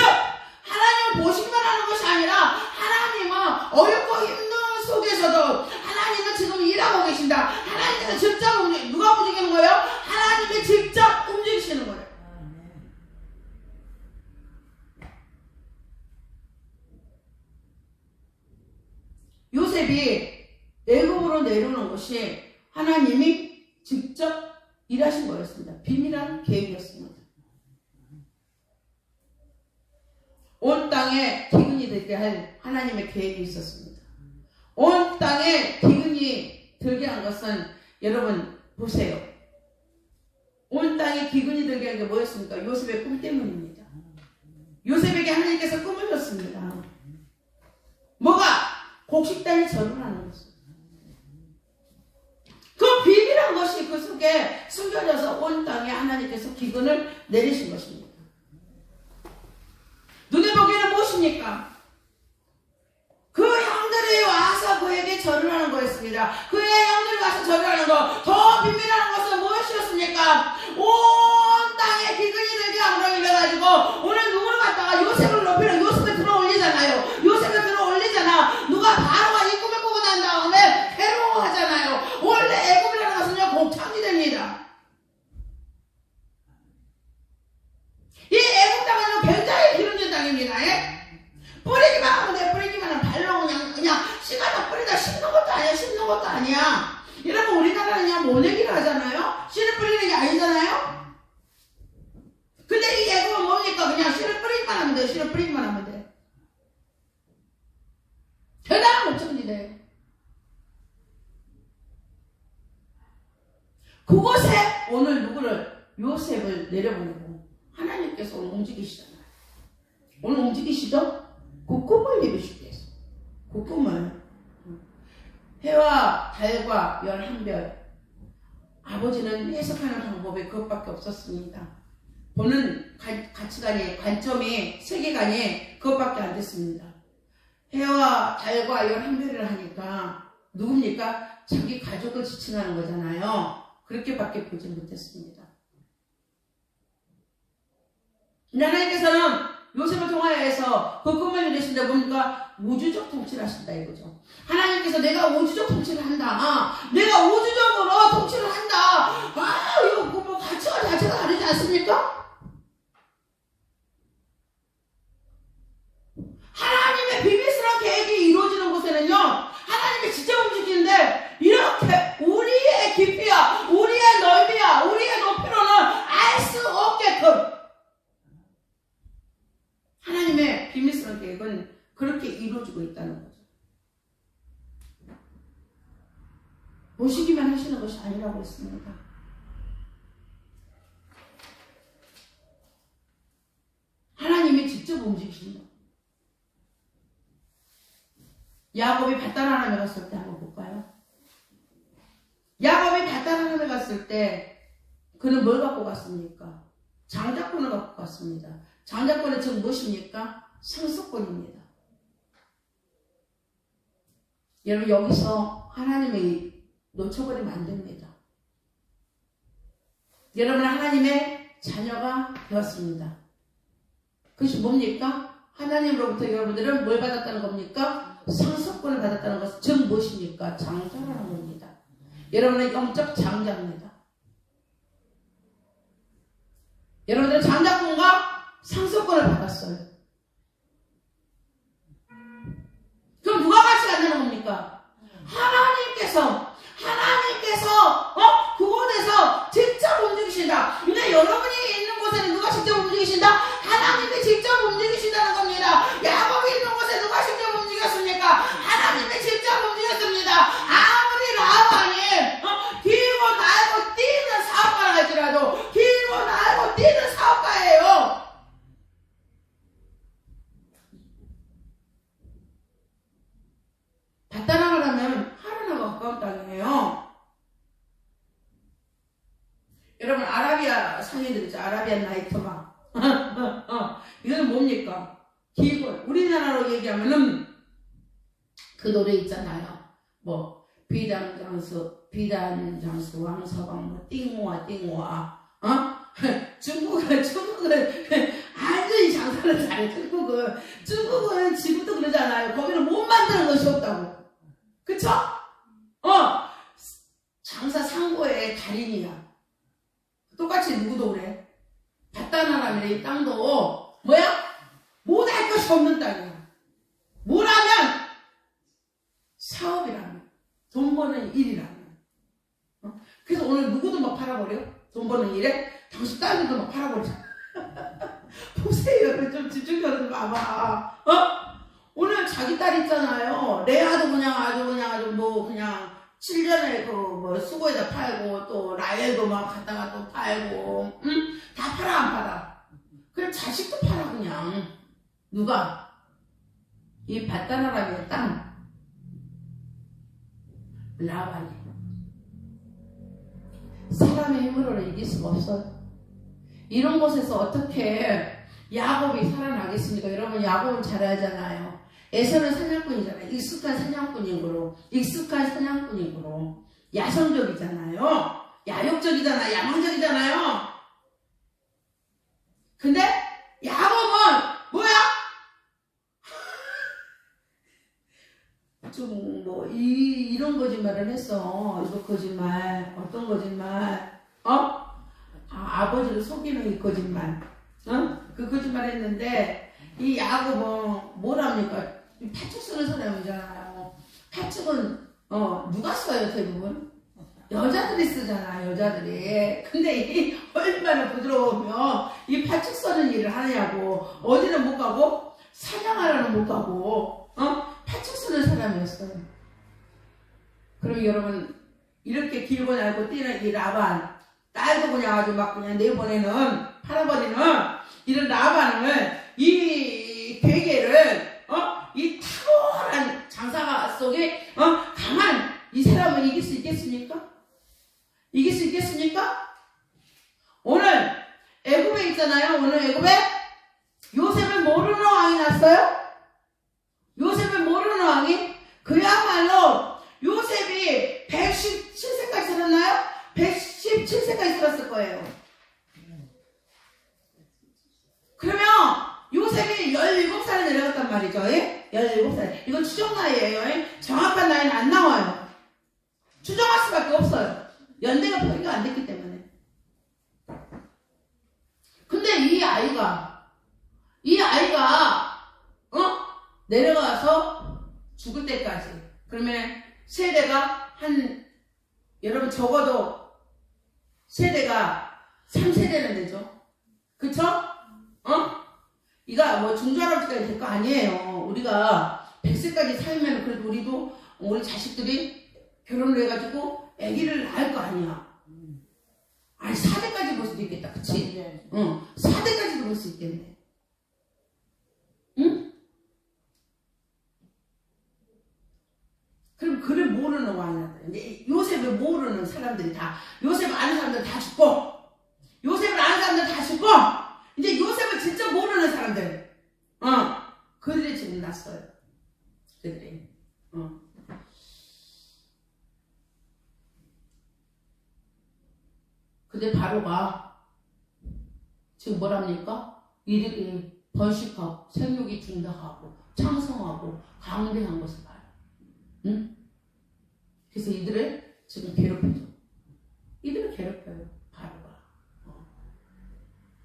A: 하나님을 보시기만 하는 것이 아니라 하나님은 어렵고 힘든 속에서도 하나님은 지금 일하고 계신다. 하나님께서 직접 누가 움직이는 거예요? 하나님이 직접 움직이시는 거예요. 요셉이 애굽으로 내려오는 것이 하나님이 직접 일하신 거였습니다. 비밀한 계획이었습니다. 온 땅에 기근이 들게 할 하나님의 계획이 있었습니다. 온 땅에 기근이 들게 한 것은 여러분 보세요. 온 땅에 기근이 들게 한 게 뭐였습니까? 요셉의 꿈 때문입니다. 요셉에게 하나님께서 꿈을 줬습니다. 뭐가? 곡식단이 절을하는 것입니다. 그 비밀한 것이 그 속에 숨겨져서 온 땅에 하나님께서 기근을 내리신 것입니다. 눈에 보기에는 무엇입니까? 그 형들이 와서 그에게 절을 하는 거였습니다. 그의 형들이 와서 절을 하는 거. 더 비밀한 것은 무엇이었습니까? 온 땅에 기근이 들게 함으로 인해가지고 오늘 누구를 갖다가 요셉을 높이는 요셉을 들어 올리잖아요. 누가 바로가 이 꿈을 꾸고 난 다음에 괴로워하잖아요. 원래 애굽이라는 것은요 곡창이 됩니다. 이 애굽 땅은 굉장히 기름진 땅입니다. 뿌리기만 하면 돼. 뿌리기만 하면 발로 그냥 씨가다 뿌리다 심는 것도 아니야. 여러분 우리나라는 그냥 모내기를 하잖아요. 씨를 뿌리는 게 아니잖아요. 근데 이 애굽은 뭡니까? 그냥 씨를 뿌리기만 하면 돼. 대단한 목적인데 그곳에 오늘 요셉을 내려보내고 하나님께서 오늘 움직이시잖아요. 오늘 움직이시죠? 그 꿈을 이루시기 위해서. 그 꿈을 해와 달과 11별. 아버지는 해석하는 방법이 그것밖에 없었습니다. 보는 가치관이, 관점이, 세계관이 그것밖에 안 됐습니다. 해와 달과 11별을 하니까 누굽니까? 자기 가족을 지칭하는 거잖아요. 그렇게밖에 보지 못했습니다. 하나님께서는 요셉을 통하여서 그 꿈을 이루신다. 뭡니까? 우주적 통치를 하신다 이거죠. 하나님께서 내가 우주적 통치를 한다. 내가 우주적으로 통치를 한다. 이거 뭐 가치가 자체가 다르지 않습니까? 하나님의 비밀스러운 계획이 이루어지는 곳에는요, 하나님이 진짜 움직이는데, 이렇게 우리의 깊이야, 우리의 넓이야, 우리의 높이로는 알 수 없게끔 하나님의 비밀스러운 계획은 그렇게 이루어지고 있다는 거죠. 보시기만 하시는 것이 아니라고 했습니다. 하나님이 직접 움직이신다. 야곱이 밧다라람에 갔을 때 한번 볼까요? 야곱이 밧다라람에 갔을 때 그는 뭘 갖고 갔습니까? 장자권을 갖고 갔습니다. 장자권은 즉 무엇입니까? 상속권입니다. 여러분 여기서 하나님이 놓쳐버리면 안 됩니다. 여러분은 하나님의 자녀가 되었습니다. 그것이 뭡니까? 하나님으로부터 여러분들은 뭘 받았다는 겁니까? 상속권을 받았다는 것은 즉 무엇입니까? 장자라는 겁니다. 여러분은 영적 장자입니다. 여러분들은 장자권과 상속권을 받았어요. 그럼 누가 같이 간다는 겁니까? 하나님께서 그곳에서 직접 움직이신다. 근데 여러분이 있는 곳에는 누가 직접 움직이신다? 하나님이 직접 움직이신다는 겁니다. 야곱이 있는 곳에 누가 직접 움직였습니까? 하나님이 직접 움직였습니다. 아무리 라반이 길고 날고 뛰는 사업가라 할지라도 길고 날고 뛰는 사업가예요. 밧다라라면 하루나 가까운 땅이에요. 여러분 아라비아 상인들 있죠. 아라비안 나이트바. 이거는 뭡니까? 길고 우리나라로 얘기하면은 그 노래 있잖아요. 뭐 비단장수 왕서방 뭐 띵호아 중국은 완전히 장사를 잘해. 중국은 지금도 그러잖아요. 거기는 못 만드는 것이 없다고. 그쵸? 장사 상고의 달인이야. 똑같이 누구도 그래. 밧다나라면 이 땅도 뭐야? 못할 것이 없는 땅이야. 뭐라면? 사업이라면. 돈 버는 일이라면. 그래서 오늘 누구도 막 팔아버려? 돈 버는 일에? 당신 딸들도 막 팔아버리잖아. 보세요. 좀 집중해서 좀 봐봐. 오늘 자기 딸 있잖아요. 레아도 그냥 아주 뭐 그냥 7년에 그 수고에다 팔고 또 라헬도 막 갖다가 또 팔고 다 팔아 안 팔아? 그럼 자식도 팔아 그냥. 누가? 이 밧다나라의 땅 라반이 사람의 힘으로는 이길 수가 없어요. 이런 곳에서 어떻게 야곱이 살아나겠습니까? 여러분 야곱은 잘 알잖아요. 에서는 사냥꾼이잖아요. 익숙한 사냥꾼이므로 야성적이잖아요. 야욕적이잖아요. 야망적이잖아요. 근데 야곱은 뭐야? 좀 뭐 이런 거짓말을 했어. 이거 거짓말. 어떤 거짓말? 아버지를 속이는 이 거짓말. 그 거짓말 했는데 이 야곱은 뭐랍니까? 파축 쓰는 사람이잖아요. 파축은 누가 써요 대부분? 여자들이 쓰잖아. 여자들이. 근데 이 얼마나 부드러우면 이 파축 쓰는 일을 하냐고. 어디는 못 가고 사냥하러는 못 가고 파축 쓰는 사람이었어요. 그럼 여러분 이렇게 길고 얇고 뛰는 이 라반 딸도 그냥 아주 막 그냥 내보내는 팔아버리는 이런 라반을 이 괴계를 이 탁월한 장사가 속에 강한 이 사람을 이길 수 있겠습니까? 이길 수 있겠습니까? 오늘 애굽에 있잖아요. 오늘 애굽에 요셉을 모르는 왕이 났어요. 요셉을 모르는 왕이 그야말로 요셉이 117세까지 살았나요? 117세까지 살았을 거예요. 그러면 요셉이 17살에 내려갔단 말이죠. 예? 17살. 이건 추정 나이예요. 예? 정확한 나이는 안 나와요. 추정할 수밖에 없어요. 연대가 표기가 안 됐기 때문에. 근데 이 아이가 내려가서 죽을 때까지, 그러면 세대가 여러분 적어도 세대가 3세대는 되죠. 그쵸? 이가 뭐 중저할아버지까지 될 거 아니에요. 우리가 100세까지 살면 그래도 우리 자식들이 결혼을 해가지고 아기를 낳을 거 아니야. 아니 4대까지 볼 수도 있겠다. 그치? 4대까지도 볼 수 있겠네. 응? 그럼 그를 모르는 왕이다. 이제 요셉을 모르는 사람들이 다, 요셉을 아는 사람들 다 죽고, 요셉을 아는 사람들 다 죽고, 이제 요셉을 진짜 모르는 사람들, 그들이 지금 났어요. 그들이. 근데 바로가 지금 뭐랍니까? 이들이 번식하고 생육이 증가하고 창성하고 강대한 것을 봐요. 응? 그래서 이들을 지금 괴롭혀줘. 이들을 괴롭혀요. 바로가.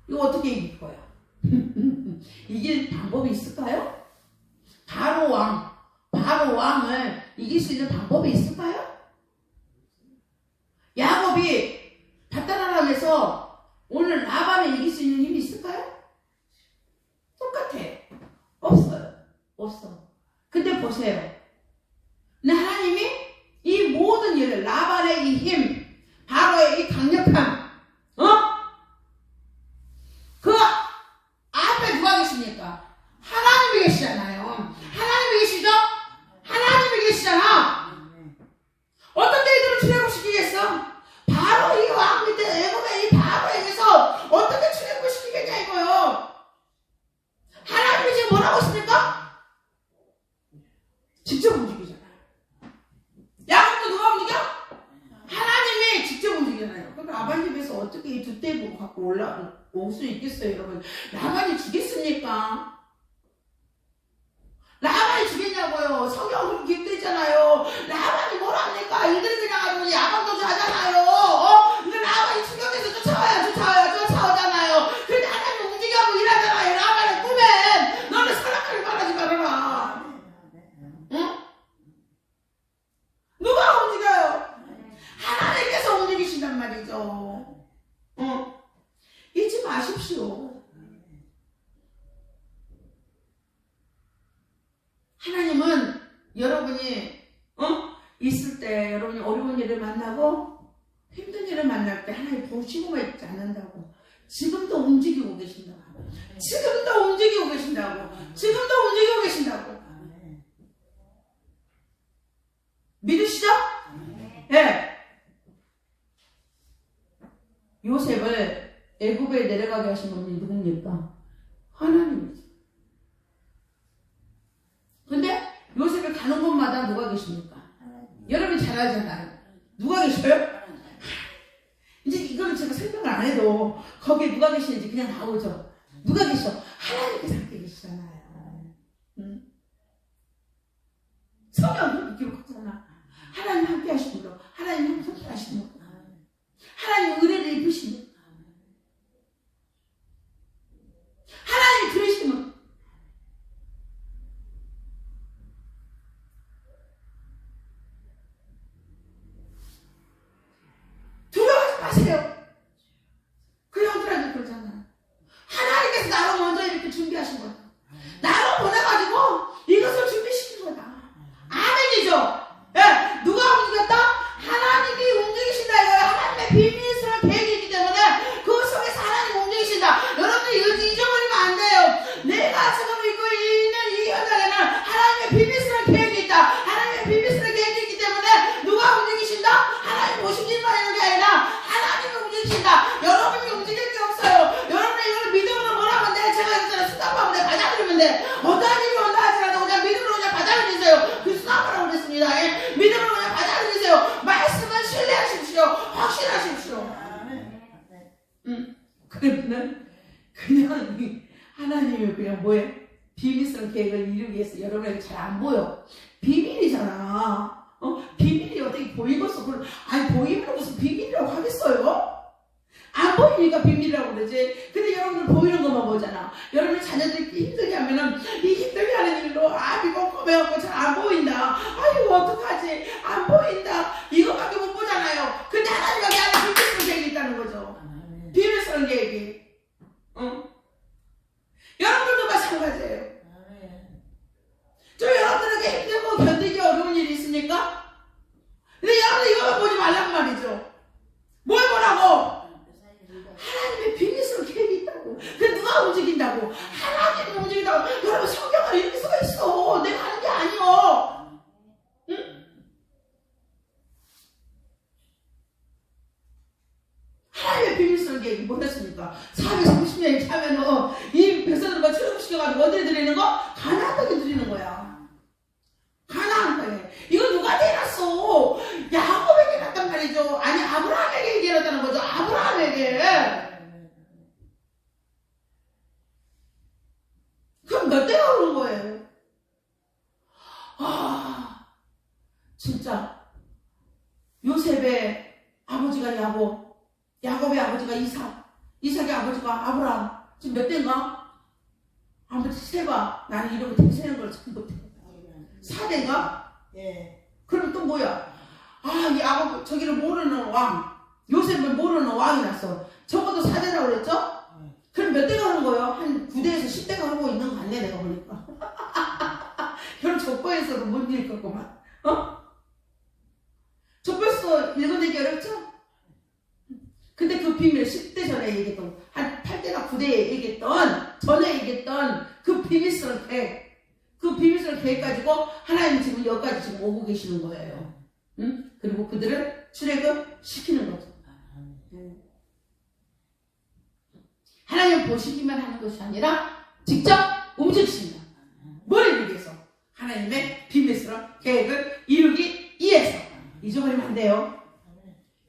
A: 이거 어떻게 이길 거야? 이길 방법이 있을까요? 바로 왕을 이길 수 있는 방법이 있을까요? 야곱이 바다나람에서 오늘 라반을 이길 수 있는 힘이 있을까요? 똑같아. 없어. 근데 보세요. 근데 하나님이 이 모든 일을, 라반의 이 힘, 바로의 이 강력함, 그 앞에 누가 계십니까? 하나님이 계시잖아요. 하나님이 계시죠? 하나님이 계시잖아. 어떻게 이들을 출애굽시키겠어? 바로 이 왕 밑에 애굽의 이 바로에게서 어떻게 출애굽시키겠냐 이거요. 하나님이 지금 뭐라고 했습니까? 직접 움직이잖아요. 야곱도 누가 움직여? 하나님이 직접 움직이잖아요. 그럼 라반 집에서 어떻게 이 두 떼부 갖고 올 수 있겠어요, 여러분? 라반이 주겠습니까? 라반이 주겠냐고요. 성경 그렇게 기록되잖아요. 라반이 뭐랍니까? 이들이 그냥 아주 야방도주 하잖아요. 근데 라반이 충격해서 쫓아오잖아요. 근데 하나님 움직여하고 일하잖아요. 라반의 꿈에 너는 사랑을 말하지 말아라. 응? 누가 움직여요? 하나님께서 움직이신단 말이죠. 잊지 마십시오. 하나님은 여러분이 있을 때, 여러분이 어려운 일을 만나고 힘든 일을 만날 때 하나님 보시고만 있지 않는다고. 지금도 움직이고 계신다고. 지금도 움직이고 계신다고. 믿으시죠? 네. 요셉을 애굽에 내려가게 하신 분이 누굽니까? 하나님이죠. 근데 요셉을 가는 곳마다 누가 계십니까? 여러분이 잘 알잖아요. 누가 계셔요? 이제 이거는 제가 설명을 안 해도 거기에 누가 계시는지 그냥 나오죠. 누가 계셔? 하나님께서 함께 계시잖아요. 성경 그렇게 기록하잖아. 하나님 함께 하시는 거, 하나님 함께 하시는 거, 하나님 은혜를 입으시는 거, 하나님 들으시는 거. 두려워하지 마세요. 그 형들한테 그러잖아. 하나님께서 나로 먼저 이렇게 준비하신 거다. 나로 보내가지고 이것을 준비시킨 거다. 아멘이죠? 예, 누가 움직였다? 하나님이 움직이신다 이거예요. 하나님의 비밀스러운 계획이기 때문에 그 속에서 하나님 움직이신다. 여러분들 이거 잊어버리면 안 돼요. 내가 지금 이거 있는 이 현장에는 하나님의 비밀스러운 계획이 있다. 하나님의 비밀스러운 계획이 있기 때문에 누가 움직이신다? 하나님 보시기만 하는 게 아니라 하나님이 움직이신다. 여러분이 움직일 게 없어요. 여러분이 이걸 믿음으로 뭐라고 하는데 제가 있잖아요. 수납하면 돼. 받아들이면 돼. 어떠한 일이 온다 하지라도 그냥 믿음으로 그냥 받아들이세요. 그 수납하라고 그랬습니다. 예? 믿음으로 그냥 받아들이세요. 말씀을 신뢰하십시오. 확신하십시오. 그러면은 그냥 하나님이 그냥 뭐해? 비밀스러운 계획을 이루기 위해서 여러분에게 잘 안 보여. 비밀이잖아. 비밀이 어떻게 보이겠어? 아니, 보이면 무슨 비밀이라고 하겠어요? 안 보이니까 비밀이라고 그러지. 근데 여러분들 보이는 것만 보잖아. 여러분 자녀들이 힘들게 하면은 이 힘들게 하는 일로 미범컴해갖고 잘 안 보인다. 아이고 어떡하지? 안 보인다. 이거밖에 못 보잖아요. 근데 하나님 여기 안에 비밀스러운 계획이 있다는 거죠. 비밀스러운 계획이. 여러분들도 마찬가지예요. 저 여러분들에게 힘들고 견디기 어려운 일이 있습니까? 근데 여러분들 이거만 보지 말란 말이죠. 뭘 보라고? 하나님의 비밀스러운 계획이 있다고. 그 누가 움직인다고? 하나님이 움직인다고. 여러분 성경을 읽을 수가 있어. 내가 하는 게 아니여. 응? 하나님의 비밀스러운 계획이 뭐였습니까? 430년이 차면은 이 백성들과 출애굽시켜가지고 어디에 드리는 거? 가나안 땅에 드리는 거야. 가나안 땅에. 이거 누가 대놨어? 야곱에게 났단 말이죠. 아니 아브라함에게 얘기했다는 거죠. 아브라함에게. 그럼 몇 대가 오는 거예요? 진짜 요셉의 아버지가 야곱, 야곱의 아버지가 이삭, 이삭의 아버지가 아브라함. 지금 몇 대인가? 아무튼 세봐. 나는 이런 거 되게 세는 걸 참 못해. 4대가?
C: 예.
A: 그럼 또 뭐야? 이 야곱, 저기를 모르는 왕, 요셉을 모르는 왕이 났어. 적어도 4대라고 그랬죠? 그럼 몇 대가 하는 거예요? 한 9대에서 10대가 하고 있는 거 같네, 내가 보니까. 그럼 족보에서도 못 읽었구만. 족보에서 읽어내기 어렵죠? 근데 그 비밀 10대 전에 얘기했던, 한 8대나 9대에 얘기했던, 전에 얘기했던 그 비밀스러운 계획, 그 비밀스러운 계획 가지고 하나님 지금 여기까지 지금 오고 계시는 거예요. 응? 그리고 그들을 출애굽 시키는 거죠. 하나님 보시기만 하는 것이 아니라 직접 움직이십니다. 뭘 이루기 위해서? 하나님의 비밀스러운 계획을 이루기 위해서. 잊어버리면 안 돼요.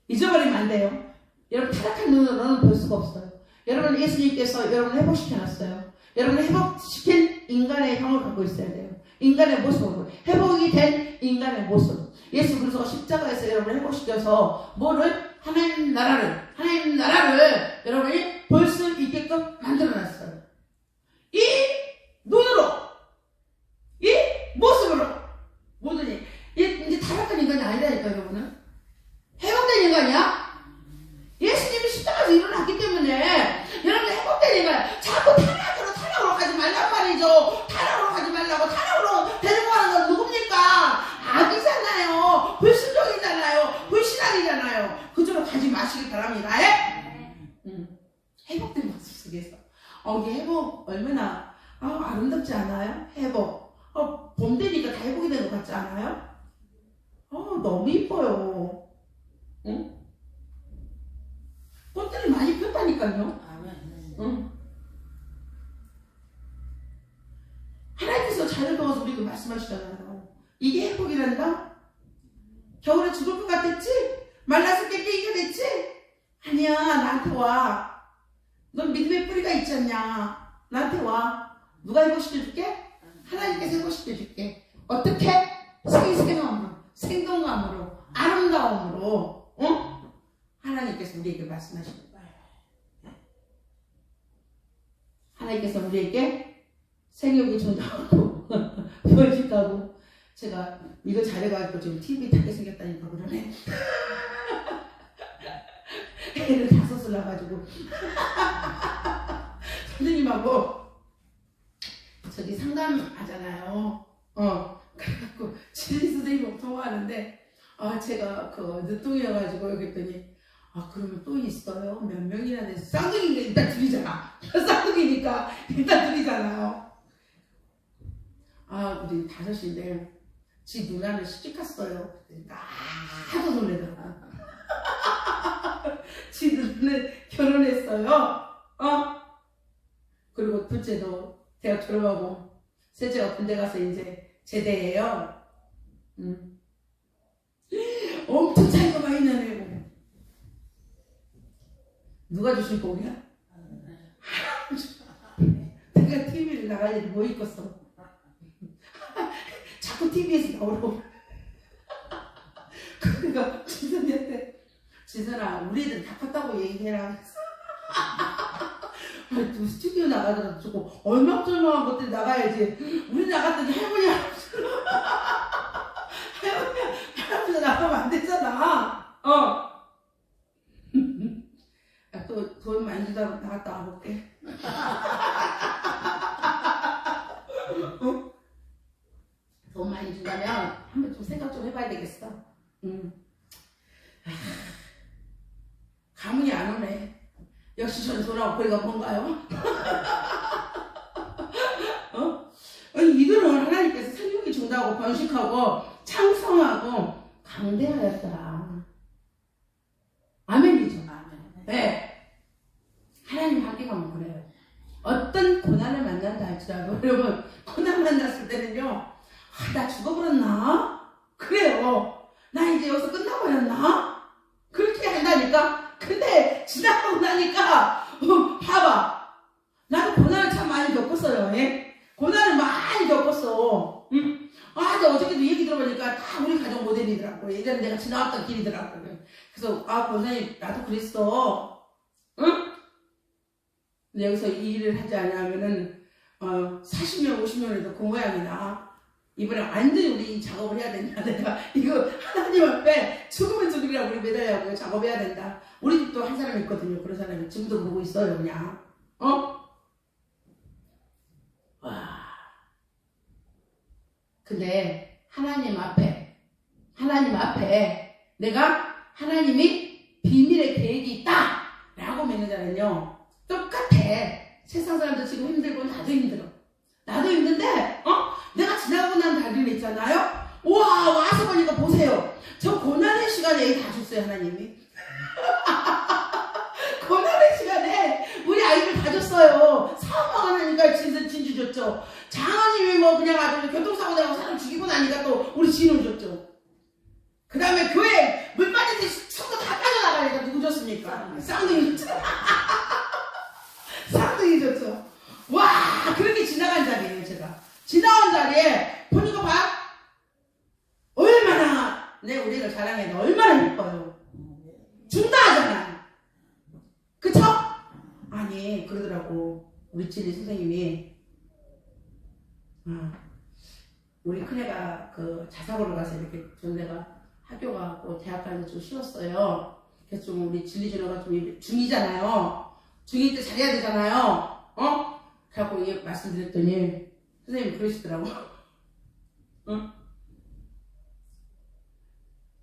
A: 잊어버리면 안 돼요. 여러분 타락한 눈으로는 볼 수가 없어요. 여러분 예수님께서 여러분을 회복시켜놨어요. 여러분을 회복시킨 인간의 형을 갖고 있어야 돼요. 인간의 모습으로 회복이 된 인간의 모습. 예수 그리스도가 십자가에서 여러분을 회복시켜서 뭐를? 하나님 나라를 여러분이 볼 수 있게끔 만들어놨어요. 이 눈으로, 이 모습으로 뭐든지 이제 타락한 인간이 아니라니까. 여러분은 회복된 인간이야. 예수님이 십자가에서 일어났기 때문에 여러분 회복된 인간. 자꾸 타락으로 가지 말란 말이죠. 타락으로 가지 말라고. 타락으로 데리고 가는 건 누굽니까? 악이잖아요. 불순종이잖아요. 불신앙이잖아요. 그쪽으로 가지 마시기 바랍니다. 회복된 모습 속에서. 이게 회복 얼마나 아름답지 않아요? 회복. 봄 되니까 다 회복이 되는 것 같지 않아요? 너무 이뻐요. 응? 꽃들이 많이 폈다니까요. 응. 하나님께서 자녀 도와서 우리에게 말씀하시잖아요. 이게 행복이란다? 겨울에 죽을 것 같았지? 말라서 깨끼기가 됐지? 아니야, 나한테 와. 넌 믿음의 뿌리가 있지 않냐? 나한테 와. 누가 회복시켜줄게? 하나님께서 회복시켜줄게. 어떻게? 생동감으로, 아름다움으로, 하나님께서 우리에게 말씀하시는 거예요. 하나님께서 우리에게 생육이 존재하고 보여준다고. 제가 이거 잘해가지고 지금 TV 타게 생겼다니까 그러네. 애를 5을 낳아가지고 선생님하고 저기 상담하잖아요. 그래갖고 진리 선생님하고 통화하는데 제가 늦둥이여가지고 여기 했더니 그러면 또 있어요? 몇 명이나 돼서 쌍둥이니까 일단 둘이잖아. 쌍둥이니까 일단 둘이잖아요. 우리 5인데 지 누나를 시집갔어요. 하도 놀래더라. 지 누나는 결혼했어요. 그리고 둘째도 대학 졸업하고 셋째가 군대 가서 이제 제대해요. 엄청 차이가 많이 나네요. 누가 주신 복이야? 내가 TV를 나갈 일이 뭐 있겠어. 자꾸 TV에서 나오라고. 그러니까 진선이한테 진선아 우리 애들 다 컸다고 얘기해라. 또 스튜디오 나가더라도 조금 얼마쩔망한 것들이 나가야지. 우리 나갔더니 할머니 할아버지 나가면 안 되잖아. 또 돈 많이 주다가 나갔다 와볼게. 돈 많이 준다면 한번 좀 생각 좀 해봐야 되겠어. 감흥이 안 오네. 역시 전소라고 거리가 뭔가요? 아니, 이들은 하나님께서 생육이 중다고 번식하고 창성하고 강대하였더라. 아멘이죠. 네. 하나님 하기가 그래요. 어떤 고난을 만난다 할지라도 여러분 고난 만났을 때는요, 나 죽어버렸나? 그래요. 나 이제 여기서 끝나버렸나? 그렇게 한다니까. 근데 지나가고 나니까 봐봐. 나도 고난을 참 많이 겪었어요. 예? 고난을 많이 겪었어. 나 어저께도 얘기 들어보니까 다 우리 가족 모델이더라고. 예전에 내가 지나왔던 길이더라고. 그래서 권사님 나도 그랬어. 응? 근데 여기서 이 일을 하지 않으면은 40년 50년에도 그 모양이다. 이번에 완전히 우리 이 작업을 해야 된다. 내가 이거 하나님 앞에 죽으면 죽으리라고 우리 매달려고 작업해야 된다. 우리 집도 한 사람 있거든요. 그런 사람이 지금도 그러고 있어요. 그냥 와. 근데 하나님 앞에 내가 하나님이 비밀의 계획이 있다 라고 믿는 자는요 똑같아. 세상 사람도 지금 힘들고 나도 힘들어. 나도 힘든데 내가 지나가고 난 다리를 있잖아요. 우와 와서 보니까 보세요. 저 고난의 시간에 다 줬어요. 하나님이. 고난의 시간에 우리 아이들 다 줬어요. 사업만 하니까 진주 줬죠. 장모님이 뭐 그냥 아주 교통사고 나고 사람 죽이고 나니까 또 우리 진우 줬죠. 그 다음에 교회 물 빠질 때 손도 다 빠져나가니까 누구 줬습니까? 쌍둥이 줬죠. 쌍둥이 줬죠. 와 그렇게 지나간 자리예요. 제가 지나온 자리에 보니까 봐 얼마나 내 우리 애들 자랑해도 얼마나 예뻐요. 준다 하잖아. 그쵸? 아니 그러더라고. 우리 진리 선생님이 우리 큰애가 그 자사고를 가서 이렇게 좀 내가 학교가 고 대학 가서 좀 쉬웠어요. 그래서 좀 우리 진리준호가 좀 중2잖아요. 중2 때 잘해야 되잖아요. 그래갖고 이게 말씀드렸더니 선생님이 그러시더라고.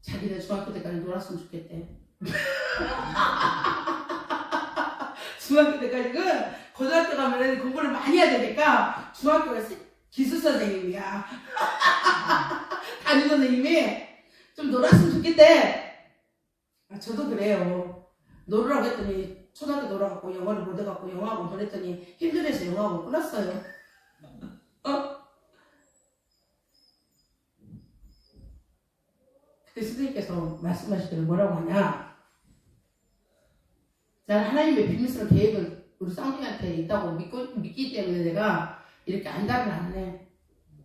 A: 자기네 중학교 때까지 놀았으면 좋겠대. 중학교 때까지는 고등학교 가면 공부를 많이 해야 되니까 중학교가 기술 선생님이야. 담임 선생님이 좀 놀았으면 좋겠대. 저도 그래요. 놀으라고 했더니 초등학교 놀아갖고 영어를 못 해갖고 영어학원 보냈더니 힘들어서 영어학원 끊었어요. 그때 선생님께서 말씀하시기를 뭐라고 하냐. 나는 하나님의 비밀스러운 계획을 우리 쌍둥이한테 있다고 믿기 때문에 내가 이렇게 안답을 안 해.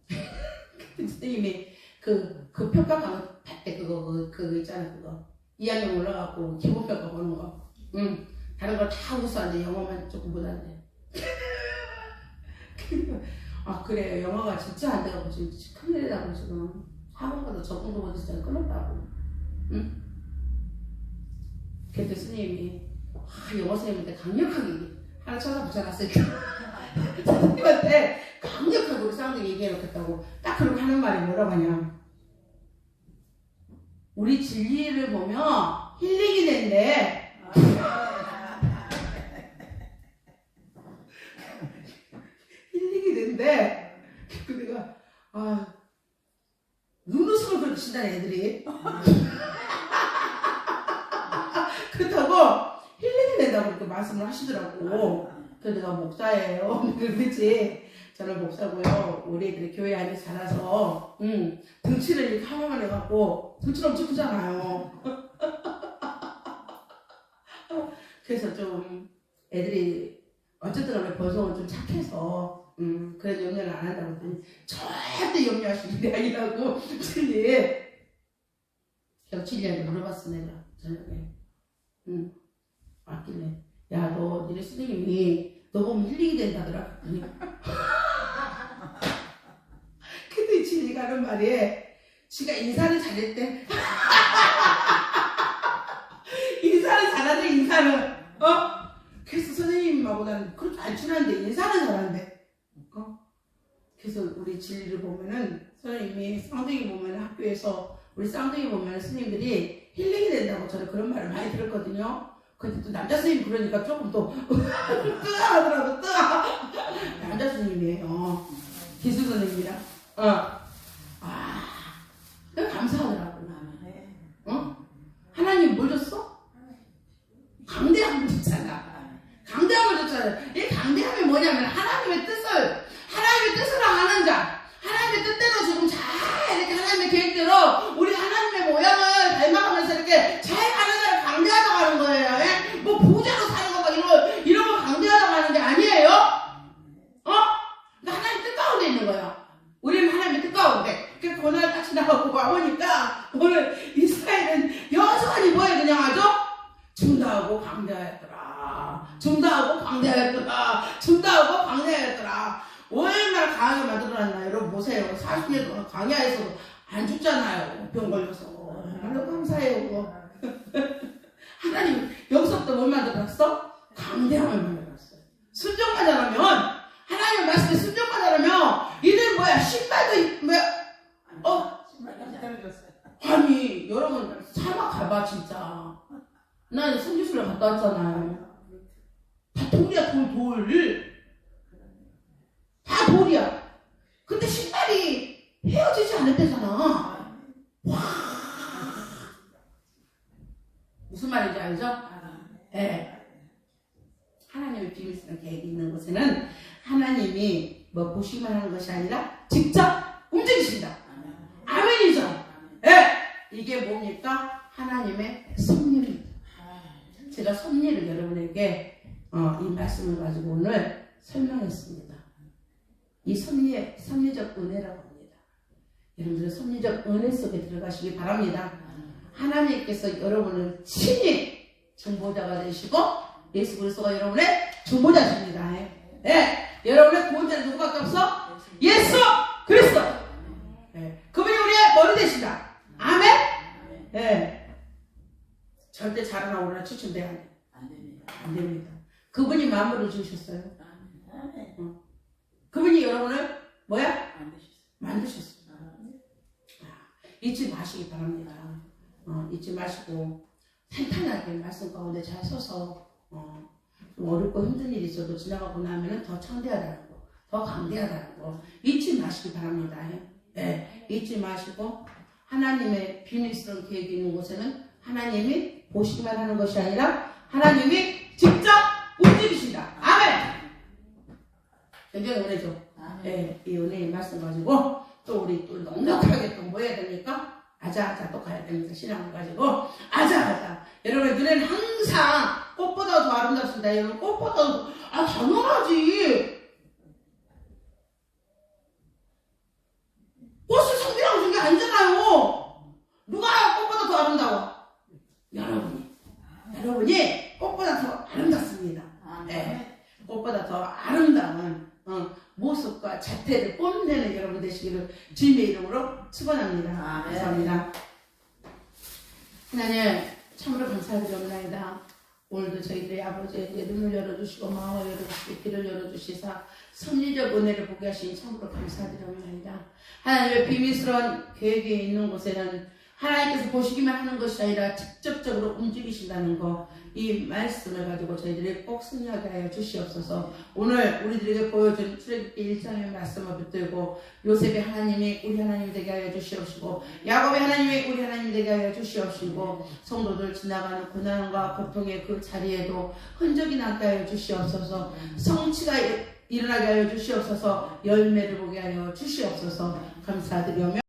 A: 그때 선생님이 그 평가강 할때 그거 있잖아. 그거 2학년 올라가고 기본평가 보는 거. 다른 걸 다 우수한데 영어만 조금 못한대. 그래요. 영어가 진짜 안 돼가지고 지금 큰일이라고 지금 학원가도 적응도 못해서 끊었다고. 그때 스님이 영어 선생님한테 강력하게 하나 쳐다붙여놨으니까 선생님한테 강력하게 우리 쌍둥이 얘기해놓겠다고 딱 그렇게 하는 말이 뭐라고 하냐. 우리 진리를 보면 힐링이 된대. 힐링이 된대. 그 내가 눈웃음을 그렇게 친다네 애들이. 그렇다고 힐링이 된다고 그렇게 말씀을 하시더라고. 그래서 내가 목사예요. 그렇지. 저는 목사고요. 우리 애들이 교회 안에 자라서 등치를 이렇게 하나만 해갖고 등치 엄청 크잖아요. 그래서 좀 애들이 어쨌든 간에 권성은 좀 착해서 그래도 염려를 안 한다고 했더니 절대 염려하시는 게 아니라고 진리에 그래서 진리한테 물어봤어 내가 저녁에 왔길래 야 너 니네 선생님이 너 보면 힐링이 된다더라 그랬더니 근데 진리가 하는 말이 지가 인사를 잘했대 인사를 잘하네 인사는 그래서 선생님하고 나는 그렇게 안 친한데 인사는 잘한대 그래서 우리 진리를 보면은 선생님이 쌍둥이 보면 학교에서 우리 쌍둥이 보면 스님들이 힐링이 된다고 저는 그런 말을 많이 들었거든요. 근데 또 남자 스님 그러니까 조금 또 뜨하더라고 남자 스님이에요. 기수 선생님이랑 감사하더라고 나는. 하나님 뭘 줬어? 강대함을 줬잖아. 강대함을 줬잖아. 이 강대함이 뭐냐면 하나님의 뜻을 아는 자, 하나님의 뜻대로 지금 잘 이렇게 하나님의 계획대로 우리 하나님의 모양을 닮아가면서 이렇게 잘 가는 자를 강대하다고 하는 거예요. 예? 뭐 부자로 사는 거 막 이런 거 강대하다고 하는 게 아니에요. 그러니까 하나님 뜻 가운데 있는 거예요. 우리는 하나님의 뜻 가운데. 그 고난을 딱 지나가고 와보니까 오늘 이스라엘은 여전히 뭐에 그냥 아주 중다하고 강대하였더라. 중다하고 강대하였더라. 중다하고 강대하였더라. 얼마나 강하게 만들어놨나 여러분 보세요. 40년 동안 광야에서도 안 죽잖아요. 병 걸려서. 하나님 감사해요. 하나님 여기서부터 뭘 만들어놨어? 강대함을 만들어놨어요. 순종만 잘하면 하나님의 말씀에 순종만 잘하면 이들 뭐야 신발도 뭐야 아니 여러분 사막 가봐 진짜. 난 성지순례 갔다 왔잖아요. 다 돌이야 돌. 다 돌이야. 근데 신발이 헤어지지 않을 때잖아. 와. 무슨 말인지 알죠? 네. 하나님의 비밀스러운 계획이 있는 곳에는 하나님이 뭐 보시기만 하는 것이 아니라 직접 움직이신다. 아멘이죠? 네. 이게 뭡니까? 하나님의 섭리입니다. 제가 섭리를 여러분에게 이 말씀을 가지고 오늘 설명했습니다. 이 섭리적 은혜라고 합니다. 여러분들 섭리적 은혜 속에 들어가시기 바랍니다. 하나님께서 여러분을 친히 중보자가 되시고 예수 그리스도가 여러분의 중보자십니다. 네. 여러분의 구원자는 누구밖에 없어? 예수 그리스도. 네. 그분이 우리의 머리 되신다. 아멘. 네. 절대 잘하나 오르나 추천돼야 안 됩니다. 그분이 만물을 지으셨어요. 그분이 여러분을 뭐야? 만드셨어요. 잊지 마시기 바랍니다. 잊지 마시고 탄탄하게 말씀 가운데 잘 서서 좀 어렵고 힘든 일이 있어도 지나가고 나면 더 창대하다는 거, 더 강대하다는 거 잊지 마시기 바랍니다. 네, 잊지 마시고 하나님의 비밀스러운 계획이 있는 곳에는 하나님이 보시기만 하는 것이 아니라 하나님이 직접 움직이신다. 아멘. 굉장히 은혜죠. 네, 이 은혜의 말씀 가지고 또 우리 또 넉넉하게 또 뭐 해야 됩니까? 아자아자 또 가야 됩니다. 신앙을 가지고 아자아자. 여러분 눈에는 항상 꽃보다 더 아름답습니다. 여러분 꽃보다 더 당연하지. 꽃을 성비라고 준 게 아니잖아요. 누가 꽃보다 더 아름다워? 여러분이 꽃보다 더 아름답습니다. 네, 꽃보다 더 아름다운 모습과 자태를 뽐내는 여러분 되시기를 주님의 이름으로 축원합니다. 감사합니다. 하나님 참으로 감사드립니다. 오늘도 저희들의 아버지의 눈을 열어주시고 마음을 열어주시고 귀를 열어주시사 섭리적 은혜를 보게 하시니 참으로 감사드립니다. 하나님의 비밀스러운 계획이 있는 곳에는 하나님께서 보시기만 하는 것이 아니라 직접적으로 움직이신다는 거, 이 말씀을 가지고 저희들이 꼭 승리하게 하여 주시옵소서. 오늘 우리들에게 보여준 출애굽기 1장의 말씀을 붙들고 요셉의 하나님이 우리 하나님 되게 하여 주시옵시고 야곱의 하나님이 우리 하나님 되게 하여 주시옵시고 성도들 지나가는 고난과 고통의 그 자리에도 흔적이 나게 하여 주시옵소서. 성취가 일어나게 하여 주시옵소서. 열매를 보게 하여 주시옵소서. 감사드리오며